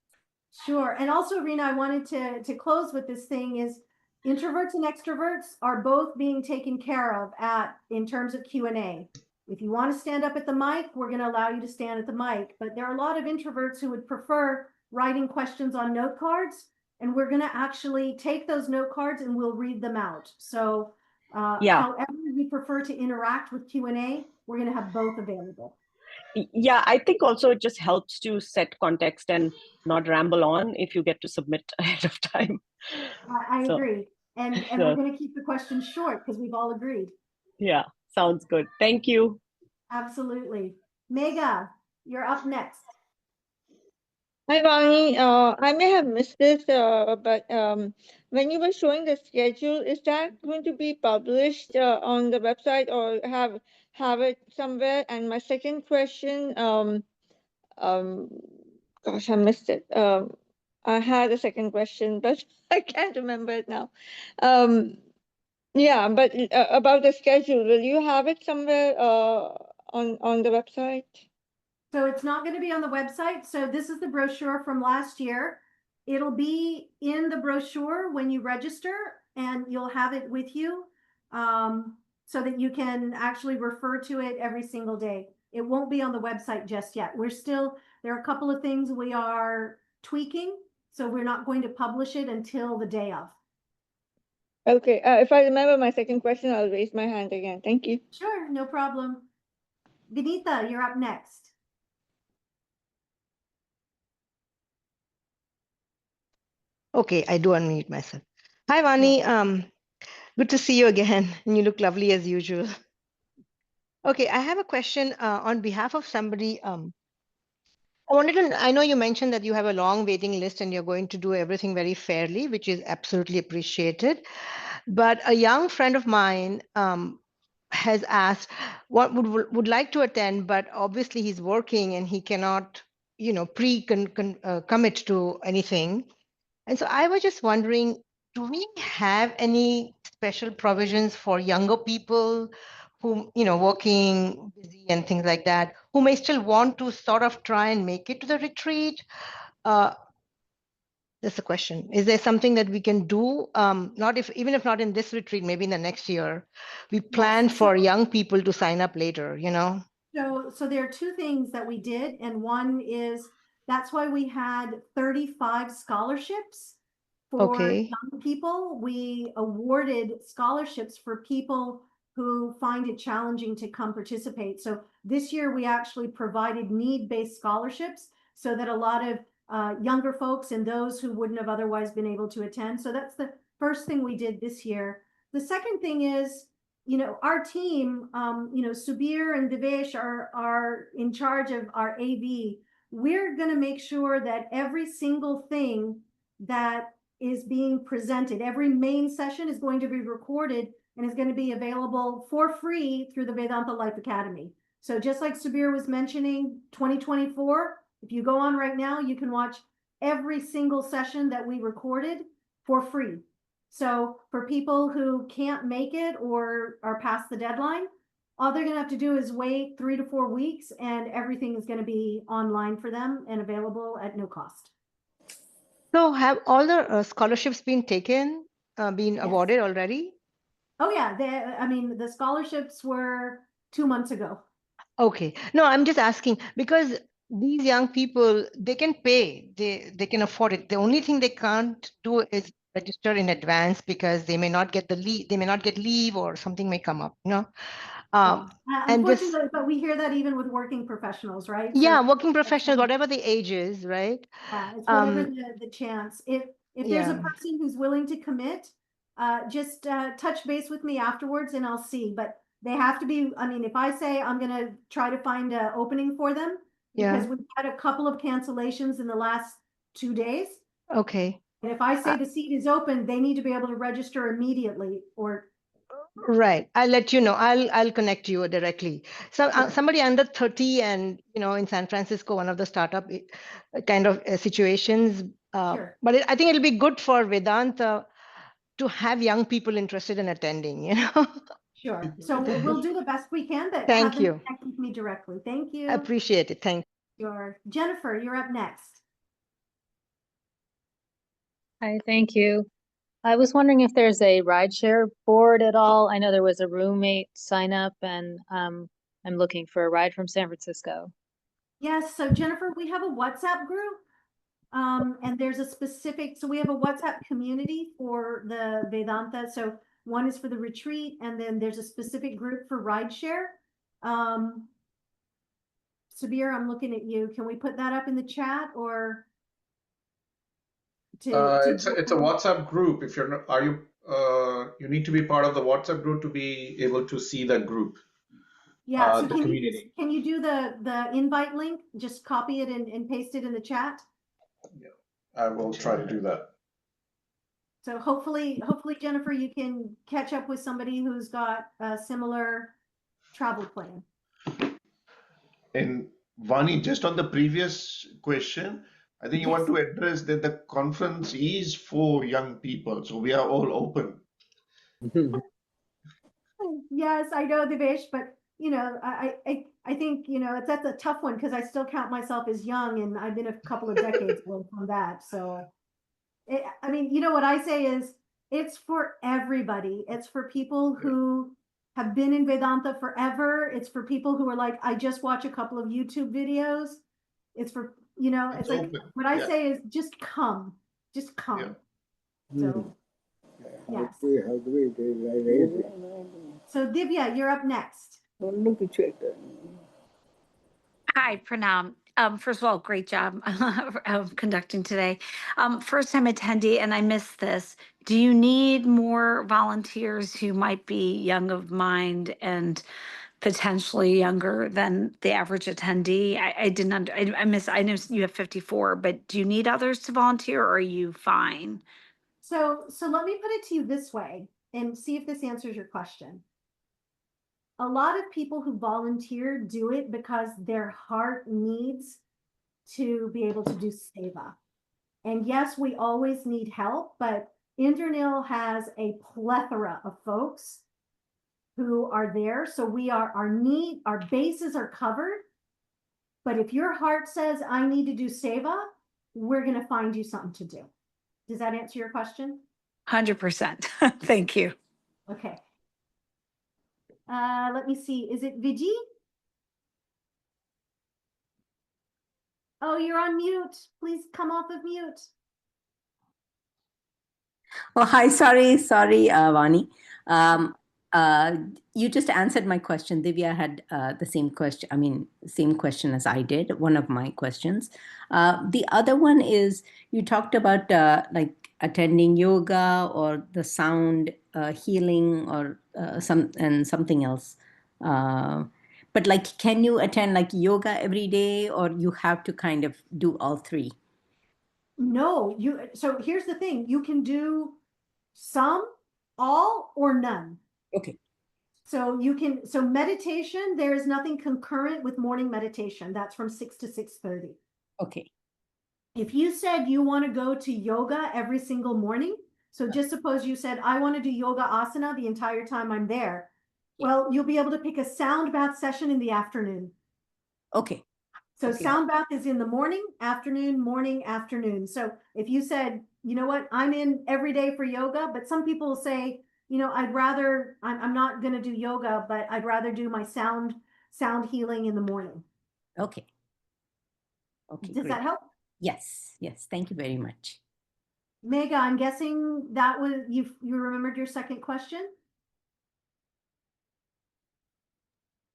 Sure. And also, Rena, I wanted to close with this thing is introverts and extroverts are both being taken care of in terms of Q&A. If you want to stand up at the mic, we're going to allow you to stand at the mic. But there are a lot of introverts who would prefer writing questions on note cards. And we're going to actually take those note cards and we'll read them out. So however you prefer to interact with Q&A, we're going to have both available. Yeah, I think also it just helps to set context and not ramble on if you get to submit ahead of time. I agree. And we're going to keep the questions short because we've all agreed. Yeah, sounds good. Thank you. Absolutely. Megha, you're up next. Hi, Vani. I may have missed this, but when you were showing the schedule, is that going to be published on the website or have it somewhere? And my second question, gosh, I missed it. I had a second question, but I can't remember it now. Yeah, but about the schedule, will you have it somewhere on the website? So it's not going to be on the website. So this is the brochure from last year. It'll be in the brochure when you register and you'll have it with you so that you can actually refer to it every single day. It won't be on the website just yet. There are a couple of things we are tweaking. So we're not going to publish it until the day of. Okay, if I remember my second question, I'll raise my hand again. Thank you. Sure, no problem. Vinita, you're up next. Okay, I do unmute myself. Hi, Vani. Good to see you again. And you look lovely as usual. Okay, I have a question on behalf of somebody. I know you mentioned that you have a long waiting list and you're going to do everything very fairly, which is absolutely appreciated. But a young friend of mine has asked what would like to attend, but obviously he's working and he cannot, commit to anything. And so I was just wondering, do we have any special provisions for younger people who, working busy and things like that, who may still want to sort of try and make it to the retreat? That's the question. Is there something that we can do? Even if not in this retreat, maybe in the next year, we plan for young people to sign up later, So there are two things that we did, and one is that's why we had 35 scholarships for Okay. young people. We awarded scholarships for people who find it challenging to come participate. So this year we actually provided need-based scholarships so that a lot of younger folks and those who wouldn't have otherwise been able to attend. So that's the first thing we did this year. The second thing is, our team, Subir and Devesh are in charge of our AV. We're going to make sure that every single thing that is being presented, every main session is going to be recorded and is going to be available for free through the Vedanta Life Academy. So just like Subir was mentioning, 2024, if you go on right now, you can watch every single session that we recorded for free. So for people who can't make it or are past the deadline, all they're going to have to do is wait 3 to 4 weeks and everything is going to be online for them and available at no cost. So have all the scholarships been taken, been awarded already? Oh yeah, the scholarships were 2 months ago. Okay. No, I'm just asking because these young people, they can pay, they can afford it. The only thing they can't do is register in advance because they may not get leave or something may come up, and this, Unfortunately, but we hear that even with working professionals, right? yeah, So working professionals, whatever the age is, right? yeah, it's whatever the chance. If there's a Yeah. person who's willing to commit, just touch base with me afterwards and I'll see. But they have to be, if I say I'm going to try to find an opening for them, because Yeah. we've had a couple of cancellations in the last 2 days. Okay. And if I say the seat is open, they need to be able to register immediately or. Right. I'll let you know. I'll connect you directly. So Sure. somebody under 30 and, in San Francisco, one of the startup kind of situations. Sure. But I think it'll be good for Vedanta to have young people interested in attending, Sure. So we'll do the best we can, but Thank have them you. connect with me directly. Thank you. Appreciate it. Thank you. Sure. Jennifer, you're up next. Hi, thank you. I was wondering if there's a rideshare board at all. I know there was a roommate sign up and I'm looking for a ride from San Francisco. Yes, so Jennifer, we have a WhatsApp group. And there's so we have a WhatsApp community for the Vedanta. So one is for the retreat, and then there's a specific group for rideshare. Subir, I'm looking at you. Can we put that up in the chat or? It's a WhatsApp group. If you're not, you need to be part of the WhatsApp group to be able to see that group. Yeah, so the community. can you do the invite link? Just copy it and paste it in the chat. Yeah, I will try to do that. So hopefully, Jennifer, you can catch up with somebody who's got a similar travel plan. And Vani, just on the previous question, I think you want to address that the conference is for young people, so we are all open. Yes, I know, Devesh, but I think that's a tough one because I still count myself as young, and I've been a couple of decades away from that. So, what I say is it's for everybody. It's for people who have been in Vedanta forever. It's for people who are like, I just watch a couple of YouTube videos. It's for it's like open. what I say is just come. So yes. So Divya, you're up next. Hi, Pranam. First of all, great job of conducting today. First time attendee, and I missed this. Do you need more volunteers who might be young of mind and potentially younger than the average attendee. I didn't I know you have 54, but do you need others to volunteer or are you fine? So let me put it to you this way and see if this answers your question. A lot of people who volunteer do it because their heart needs to be able to do seva. And yes, we always need help, but Indranil has a plethora of folks who are there. So our bases are covered. But if your heart says, I need to do seva, we're going to find you something to do. Does that answer your question? 100%. Thank you. Okay. Let me see. Is it Viji? Oh, you're on mute. Please come off of mute. Oh, hi. Sorry, Vani. You just answered my question. Divya had the same question. I mean, same question as I did. One of my questions. The other one is you talked about like attending yoga or the sound healing or something else. But like, can you attend like yoga every day, or you have to kind of do all three? No, so here's the thing. You can do some, all, or none. Okay. So meditation, there is nothing concurrent with morning meditation. That's from 6 to 6:30. Okay. If you said you want to go to yoga every single morning, so just suppose you said, I want to do yoga asana the entire time I'm there. Well, you'll be able to pick a sound bath session in the afternoon. Okay. So Okay. sound bath is in the morning, afternoon. So if you said, you know what, I'm in every day for yoga, but some people say, you know, I'm not going to do yoga, but I'd rather do my sound healing in the morning. Okay. Okay. Does that help? Yes. Yes. Thank you very much. Megha, I'm guessing that was, you remembered your second question?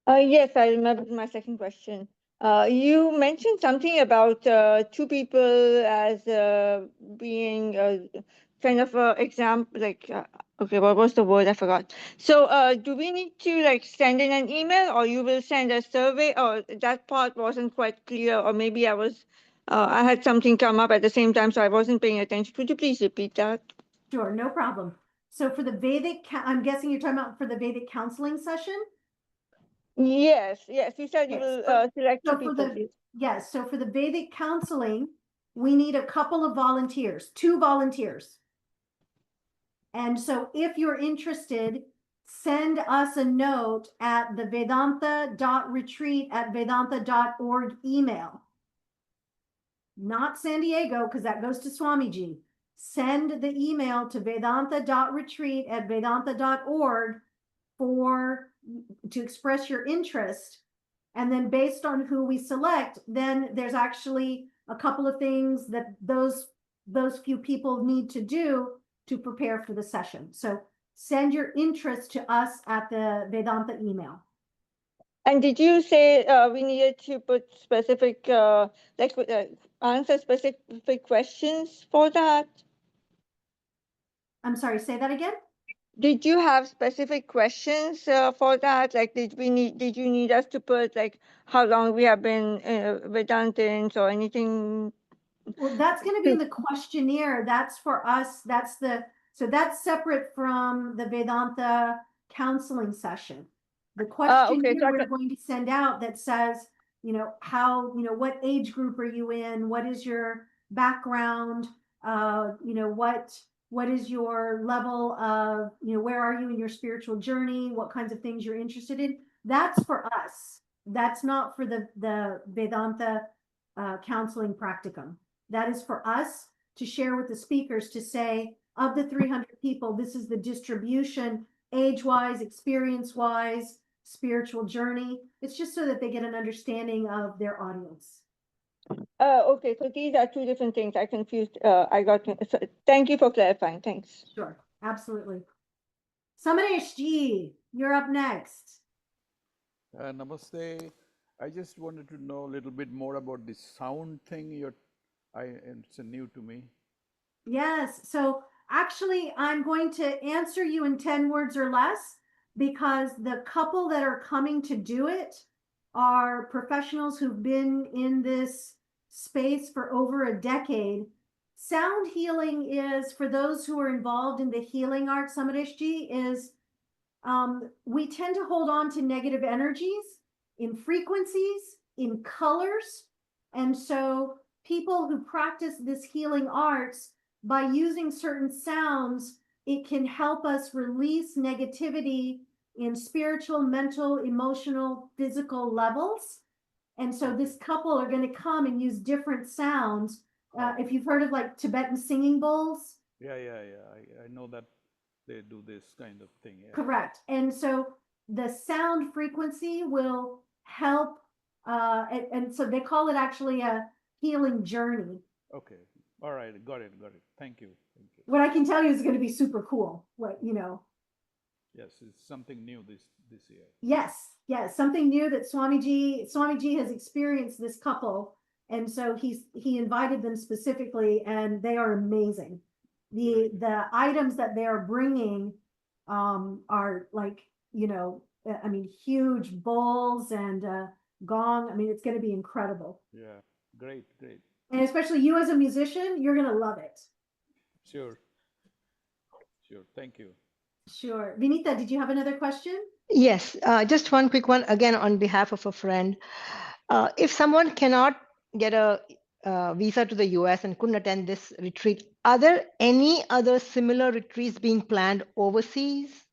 Yes, I remember my second question. You mentioned something about two people as being kind of an example, like, okay, what was the word? I forgot. So do we need to like send in an email, or you will send a survey, or that part wasn't quite clear, or maybe I had something come up at the same time, so I wasn't paying attention. Could you please repeat that? Sure, no problem. So for the Vedic, I'm guessing you're talking about for the Vedic counseling session? Yes, you said you will select two people. Yes, so for the Vedic counseling, we need a couple of volunteers, 2 volunteers. And so if you're interested, send us a note at the Vedanta.retreat@vedanta.org email. Not San Diego, because that goes to Swamiji. Send the email to Vedanta.retreat@vedanta.org to express your interest. And then based on who we select, then there's actually a couple of things that those few people need to do to prepare for the session. So send your interest to us at the Vedanta email. And did you say we needed to put specific, answer specific questions for that? I'm sorry, say that again? Did you have specific questions for that? Like, did you need us to put like how long we have been Vedantins or anything? Well, that's going to be in the questionnaire. That's for us. So that's separate from the Vedanta counseling session. The questionnaire we're going to send out that says, you know, what age group are you in? What is your background? You know, what is your level of, you know, where are you in your spiritual journey? What kinds of things you're interested in? That's for us. That's not for the Vedanta counseling practicum. That is for us to share with the speakers to say, of the 300 people, this is the distribution, age-wise, experience-wise, spiritual journey. It's just so that they get an understanding of their audience. Okay, so these are 2 different things. I confused. I got. So thank you for clarifying. Thanks. Sure, absolutely. Samanesh Ji, you're up next. Namaste. I just wanted to know a little bit more about this sound thing. It's new to me. Yes, so actually I'm going to answer you in 10 words or less because the couple that are coming to do it are professionals who've been in this space for over a decade. Sound healing is, for those who are involved in the healing art, Samareshji, is we tend to hold on to negative energies in frequencies, in colors. And so people who practice this healing arts, by using certain sounds, it can help us release negativity in spiritual, mental, emotional, physical levels. And so this couple are going to come and use different sounds. If you've heard of like Tibetan singing bowls. Yeah. I know that they do this kind of thing. Yeah. Correct. And so the sound frequency will help. And so they call it actually a healing journey. Okay. All right. Got it. Thank you. What I can tell you is going to be super cool. What, you know. Yes, it's something new this year. Yes, something new that Swamiji has experienced this couple, and so he invited them specifically, and they are amazing. The items that they are bringing are like, you know, I mean, huge bowls and gong. I mean, it's going to be incredible. Yeah, great. And especially you as a musician, you're going to love it. Sure. Thank you. Sure. Vinita, did you have another question? Yes, just one quick one again on behalf of a friend. If someone cannot get a visa to the US and couldn't attend this retreat, are there any other similar retreats being planned overseas?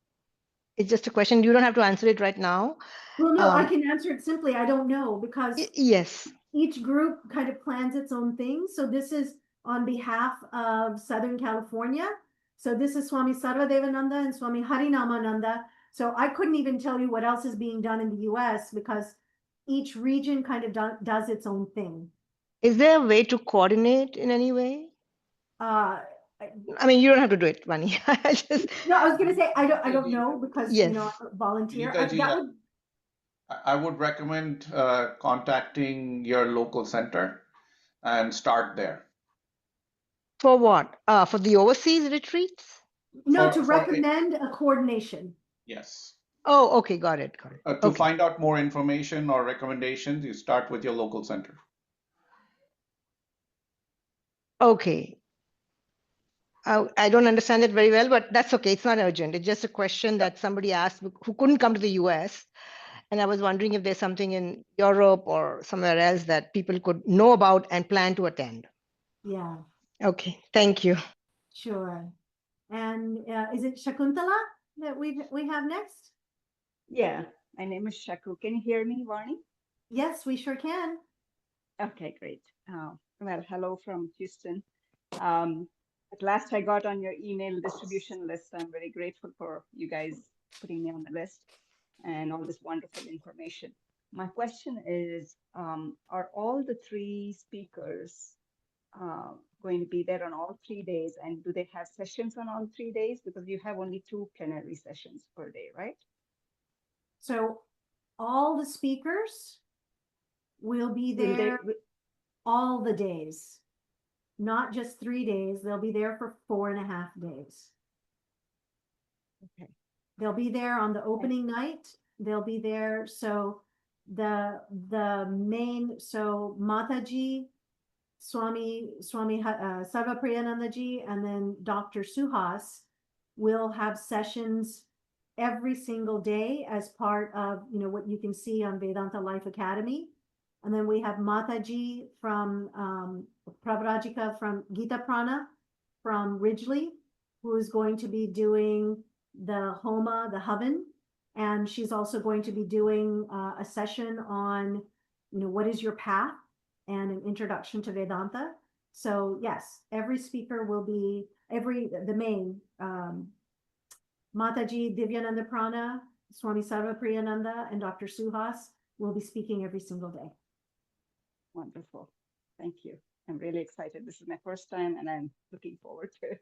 It's just a question. You don't have to answer it right now. Well, no, I can answer it simply. I don't know, because yes, each group kind of plans its own thing. So this is on behalf of Southern California. So this is Swami Sarvadevananda and Swami Harinamananda. So I couldn't even tell you what else is being done in the US, because each region kind of does its own thing. Is there a way to coordinate in any way? I mean, you don't have to do it, Vani. No, I was going to say, I don't know, because, yes. you know, I'm a volunteer. Vinitaji, I would recommend contacting your local center and start there. For what? For the overseas retreats? No, to recommend a coordination. Yes. Oh, okay, got it. To find out more information or recommendations, you start with your local center. Okay. I don't understand it very well, but that's okay. It's not urgent. It's just a question that somebody asked who couldn't come to the US. And I was wondering if there's something in Europe or somewhere else that people could know about and plan to attend. Yeah. Okay, thank you. Sure. And is it Shakuntala that we have next? Yeah, my name is Shaku. Can you hear me, Vani? Yes, we sure can. Okay, great. Well, hello from Houston. At last I got on your email distribution list. I'm very grateful for you guys putting me on the list and all this wonderful information. My question is, are all the three speakers going to be there on all 3 days? And do they have sessions on all 3 days? Because you have only 2 plenary sessions per day, right? So all the speakers will be there all the days, not just 3 days. They'll be there for 4.5 days. Okay. They'll be there on the opening night. They'll be there. So the main, so Mataji, Swami Sarvapriyanandaji, and then Dr. Suhas will have sessions every single day as part of, you know, what you can see on Vedanta Life Academy. And then we have Mataji from Pravrajika from Gita Prana from Ridgely, who is going to be doing the Homa, the Havan. And she's also going to be doing a session on, you know, what is your path and an introduction to Vedanta. So yes, every speaker will be, the main, Mataji Divyananda Prana, Swami Sarvapriyananda, and Dr. Suhas will be speaking every single day. Wonderful. Thank you. I'm really excited. This is my first time and I'm looking forward to it.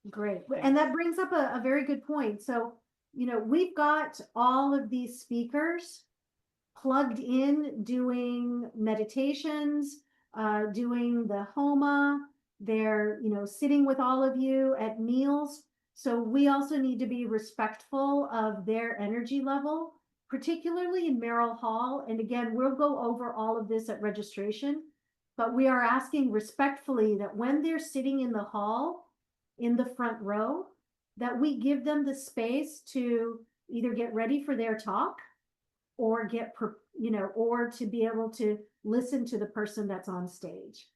Great. And that brings up a very good point. So, you know, we've got all of these speakers plugged in doing meditations, doing the Homa. They're, you know, sitting with all of you at meals. So we also need to be respectful of their energy level, particularly in Merrill Hall. And again, we'll go over all of this at registration, but we are asking respectfully that when they're sitting in the hall, in the front row, that we give them the space to either get ready for their talk or or to be able to listen to the person that's on stage.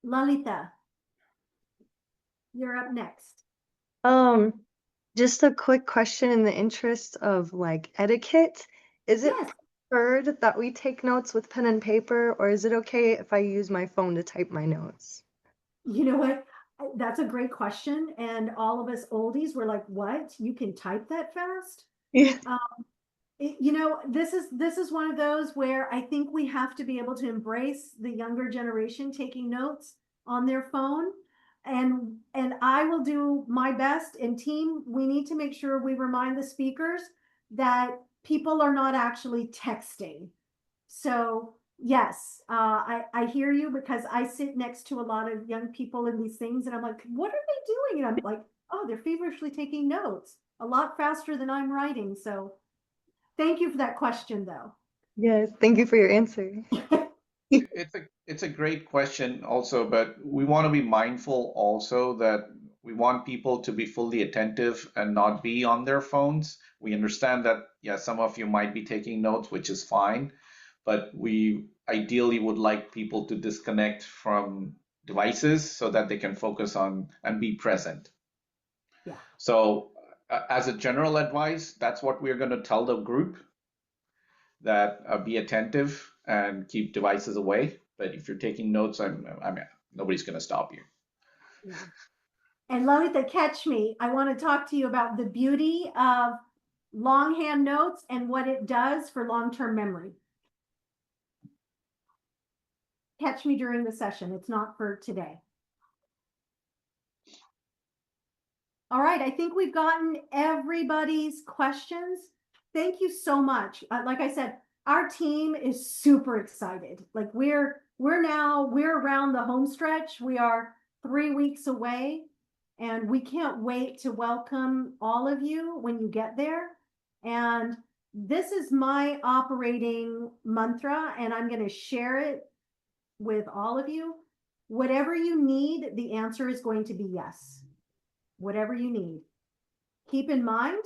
Lalita, you're up next. Just a quick question in the interest of like etiquette. Is it preferred that we take notes with pen and paper, or is it okay if I use my phone to type my notes? You know what? That's a great question. And all of us oldies were like, what? You can type that fast? Yeah. This is one of those where I think we have to be able to embrace the younger generation taking notes on their phone. And I will do my best. And team, we need to make sure we remind the speakers that people are not actually texting. So yes, I hear you, because I sit next to a lot of young people in these things and I'm like, what are they doing? And I'm like, oh, they're feverishly taking notes a lot faster than I'm writing. So thank you for that question though. Yes, thank you for your answer. It's a great question also, but we want to be mindful also that we want people to be fully attentive and not be on their phones. We understand that, yeah, some of you might be taking notes, which is fine, but we ideally would like people to disconnect from devices so that they can focus on and be present. Yeah. So as a general advice, that's what we're going to tell the group, that be attentive and keep devices away. But if you're taking notes, I mean, nobody's going to stop you. Yeah. And Lalita, catch me. I want to talk to you about the beauty of longhand notes and what it does for long-term memory. Catch me during the session. It's not for today. All right. I think we've gotten everybody's questions. Thank you so much. Like I said, our team is super excited. Like we're around the home stretch. We are 3 weeks away, and we can't wait to welcome all of you when you get there. And this is my operating mantra, and I'm going to share it with all of you. Whatever you need, the answer is going to be yes. Whatever you need. Keep in mind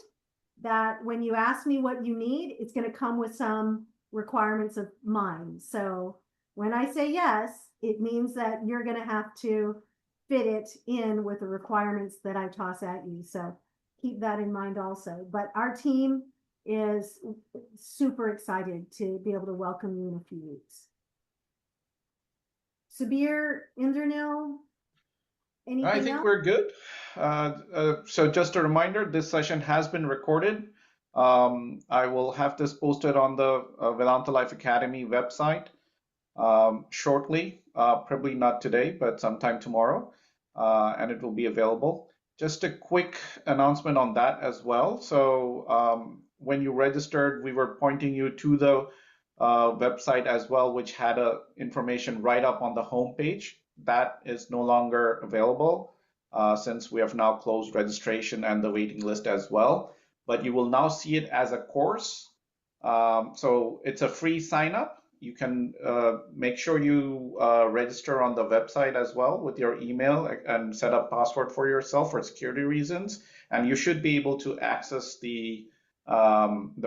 that when you ask me what you need, it's going to come with some requirements of mine. So when I say yes, it means that you're going to have to fit it in with the requirements that I toss at you. So keep that in mind also. But our team is super excited to be able to welcome you in a few weeks. Sabir, Indranil, anything I think else? we're good. So just a reminder, this session has been recorded. I will have this posted on the Vedanta Life Academy website shortly, probably not today, but sometime tomorrow, and it will be available. Just a quick announcement on that as well. So when you registered, we were pointing you to the website as well, which had information right up on the home page. That is no longer available since we have now closed registration and the waiting list as well. But you will now see it as a course. So it's a free sign up. You can make sure you register on the website as well with your email and set up password for yourself for security reasons. And you should be able to access the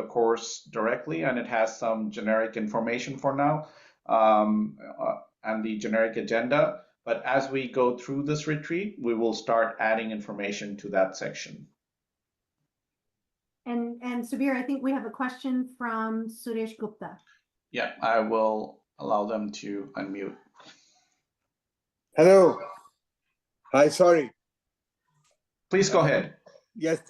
course directly, and it has some generic information for now and the generic agenda. But as we go through this retreat, we will start adding information to that section. And Sabir, I think we have a question from Suresh Gupta. Yeah, I will allow them to unmute. Hello. Hi, sorry. Please go ahead. Yes,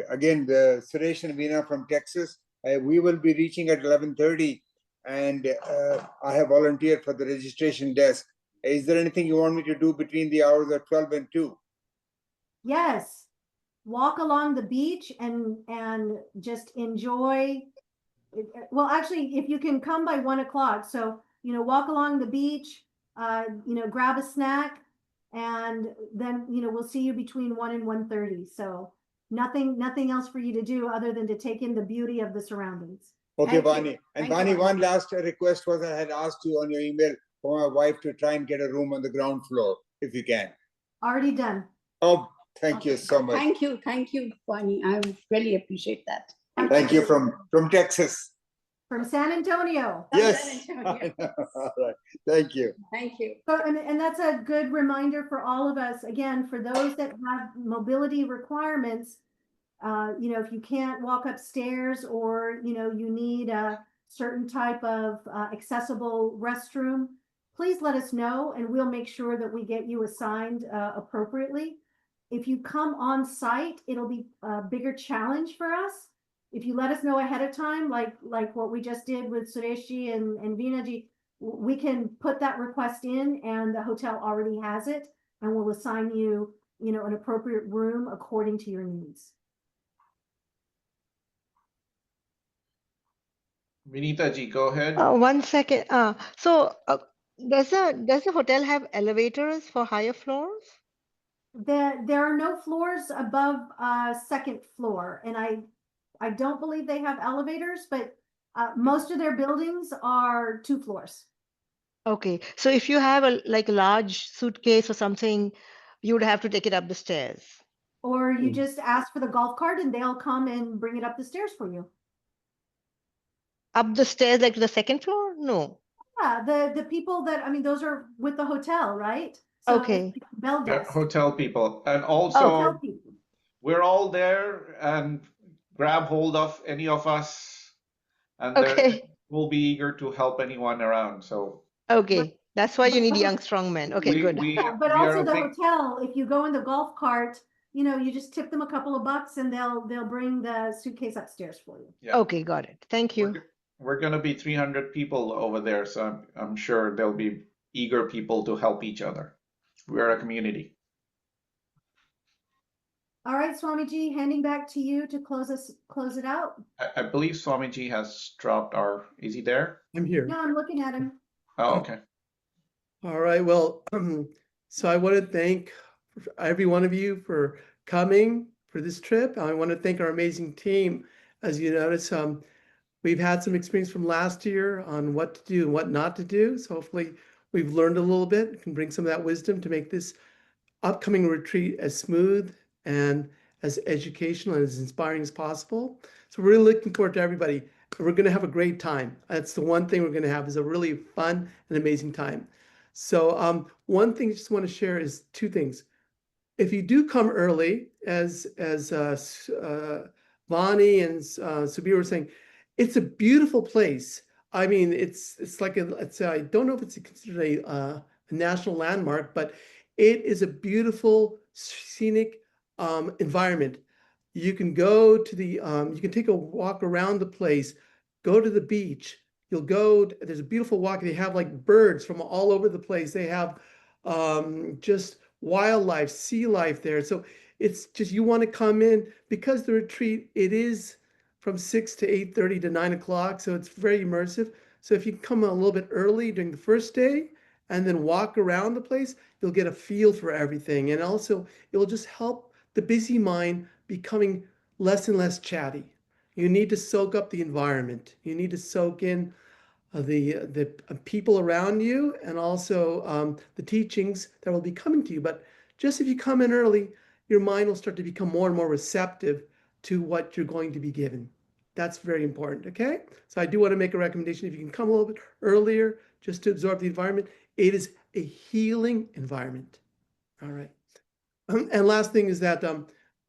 again, Suresh and Veena from Texas. We will be reaching at 11:30, and I have volunteered for the registration desk. Is there anything you want me to do between the hours of 12 and 2? Yes. Walk along the beach and just enjoy. Well, actually, if you can come by 1 o'clock, so walk along the beach, grab a snack, and then, we'll see you between 1 and 1:30. So nothing else for you to do other than to take in the beauty of the surroundings. Okay, Thank you. Vani. And Thank you, Vani, one last request was I had asked you on your email for my wife to try and get a room on the ground floor, if you can. Already done. Oh, thank you so much. Thank you, Vani. I really appreciate that. Thank you from Texas. From San Antonio. Yes. San Antonio. All right. Thank you. Thank you. So, and that's a good reminder for all of us, again, for those that have mobility requirements, if you can't walk upstairs, or, you need a certain type of accessible restroom, please let us know, and we'll make sure that we get you assigned appropriately. If you come on site, it'll be a bigger challenge for us. If you let us know ahead of time, like what we just did with Sureshi and Veenaji, we can put that request in, and the hotel already has it, and we'll assign you, an appropriate room according to your needs. Vinita ji, go ahead. 1 second. Does the hotel have elevators for higher floors? There are no floors above second floor, and I don't believe they have elevators, but most of their buildings are 2 floors. Okay, so if you have a large suitcase or something, you would have to take it up the stairs. Or you just ask for the golf cart, and they'll come and bring it up the stairs for you. Up the stairs, like to the second floor? No. Yeah, the people that, those are with the hotel, right? So Okay. Bell Yeah, desk. hotel people. And also, Hotel people. we're all there, and grab hold of any of us, and Okay. we'll be eager to help anyone around. So Okay, that's why you need young, strong men. Okay, good. But we are also a the big hotel, if you go in the golf cart, you just tip them a couple of bucks, and they'll bring the suitcase upstairs for you. Yeah. Okay, got it. Thank you. We're going to be 300 people over there, so I'm sure there'll be eager people to help each other. We're a community. All right, Swamiji, handing back to you to close it out. I believe Swamiji has dropped is he there? I'm here. No, I'm looking at him. Oh, okay. All right. Well, so I want to thank every one of you for coming for this trip. I want to thank our amazing team. As you notice, we've had some experience from last year on what to do and what not to do. So hopefully we've learned a little bit, can bring some of that wisdom to make this upcoming retreat as smooth and as educational and as inspiring as possible. So we're really looking forward to everybody. We're going to have a great time. That's the one thing we're going to have, is a really fun and amazing time. So one thing I just want to share is 2 things. If you do come early, as Vani and Subir were saying, it's a beautiful place. I mean, it's like I don't know if it's considered a national landmark, but it is a beautiful scenic environment. You can go to the you can take a walk around the place, go to the beach. There's a beautiful walk. They have like birds from all over the place. They have just wildlife, sea life there. So it's just, you want to come in, because the retreat, it is from 6 to 8:30 to 9 o'clock. So it's very immersive. So if you come a little bit early during the first day and then walk around the place, you'll get a feel for everything. And also it will just help the busy mind becoming less and less chatty. You need to soak up the environment. You need to soak in the people around you, and also the teachings that will be coming to you. But just if you come in early, your mind will start to become more and more receptive to what you're going to be given. That's very important, okay? So I do want to make a recommendation. If you can come a little bit earlier just to absorb the environment, it is a healing environment. All right. And last thing is that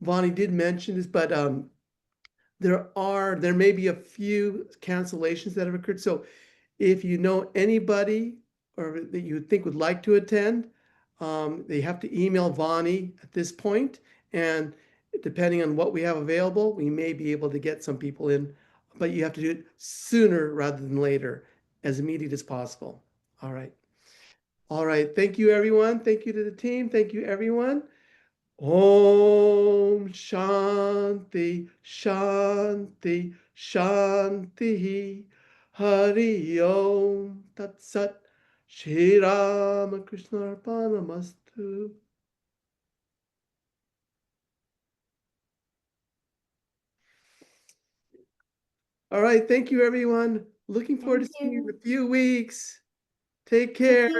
Vani did mention this, but there may be a few cancellations that have occurred. So if you know anybody or that you think would like to attend, they have to email Vani at this point, and depending on what we have available, we may be able to get some people in, but you have to do it sooner rather than later, as immediate as possible. All right. All right. Thank you, everyone. Thank you to the team. Thank you, everyone. Om Shanti Shanti Shanti Hari Om Tat Sat Shri Rama Krishna Arpanamastu. All right, thank you, everyone. Looking forward to seeing you in a few weeks. Take care.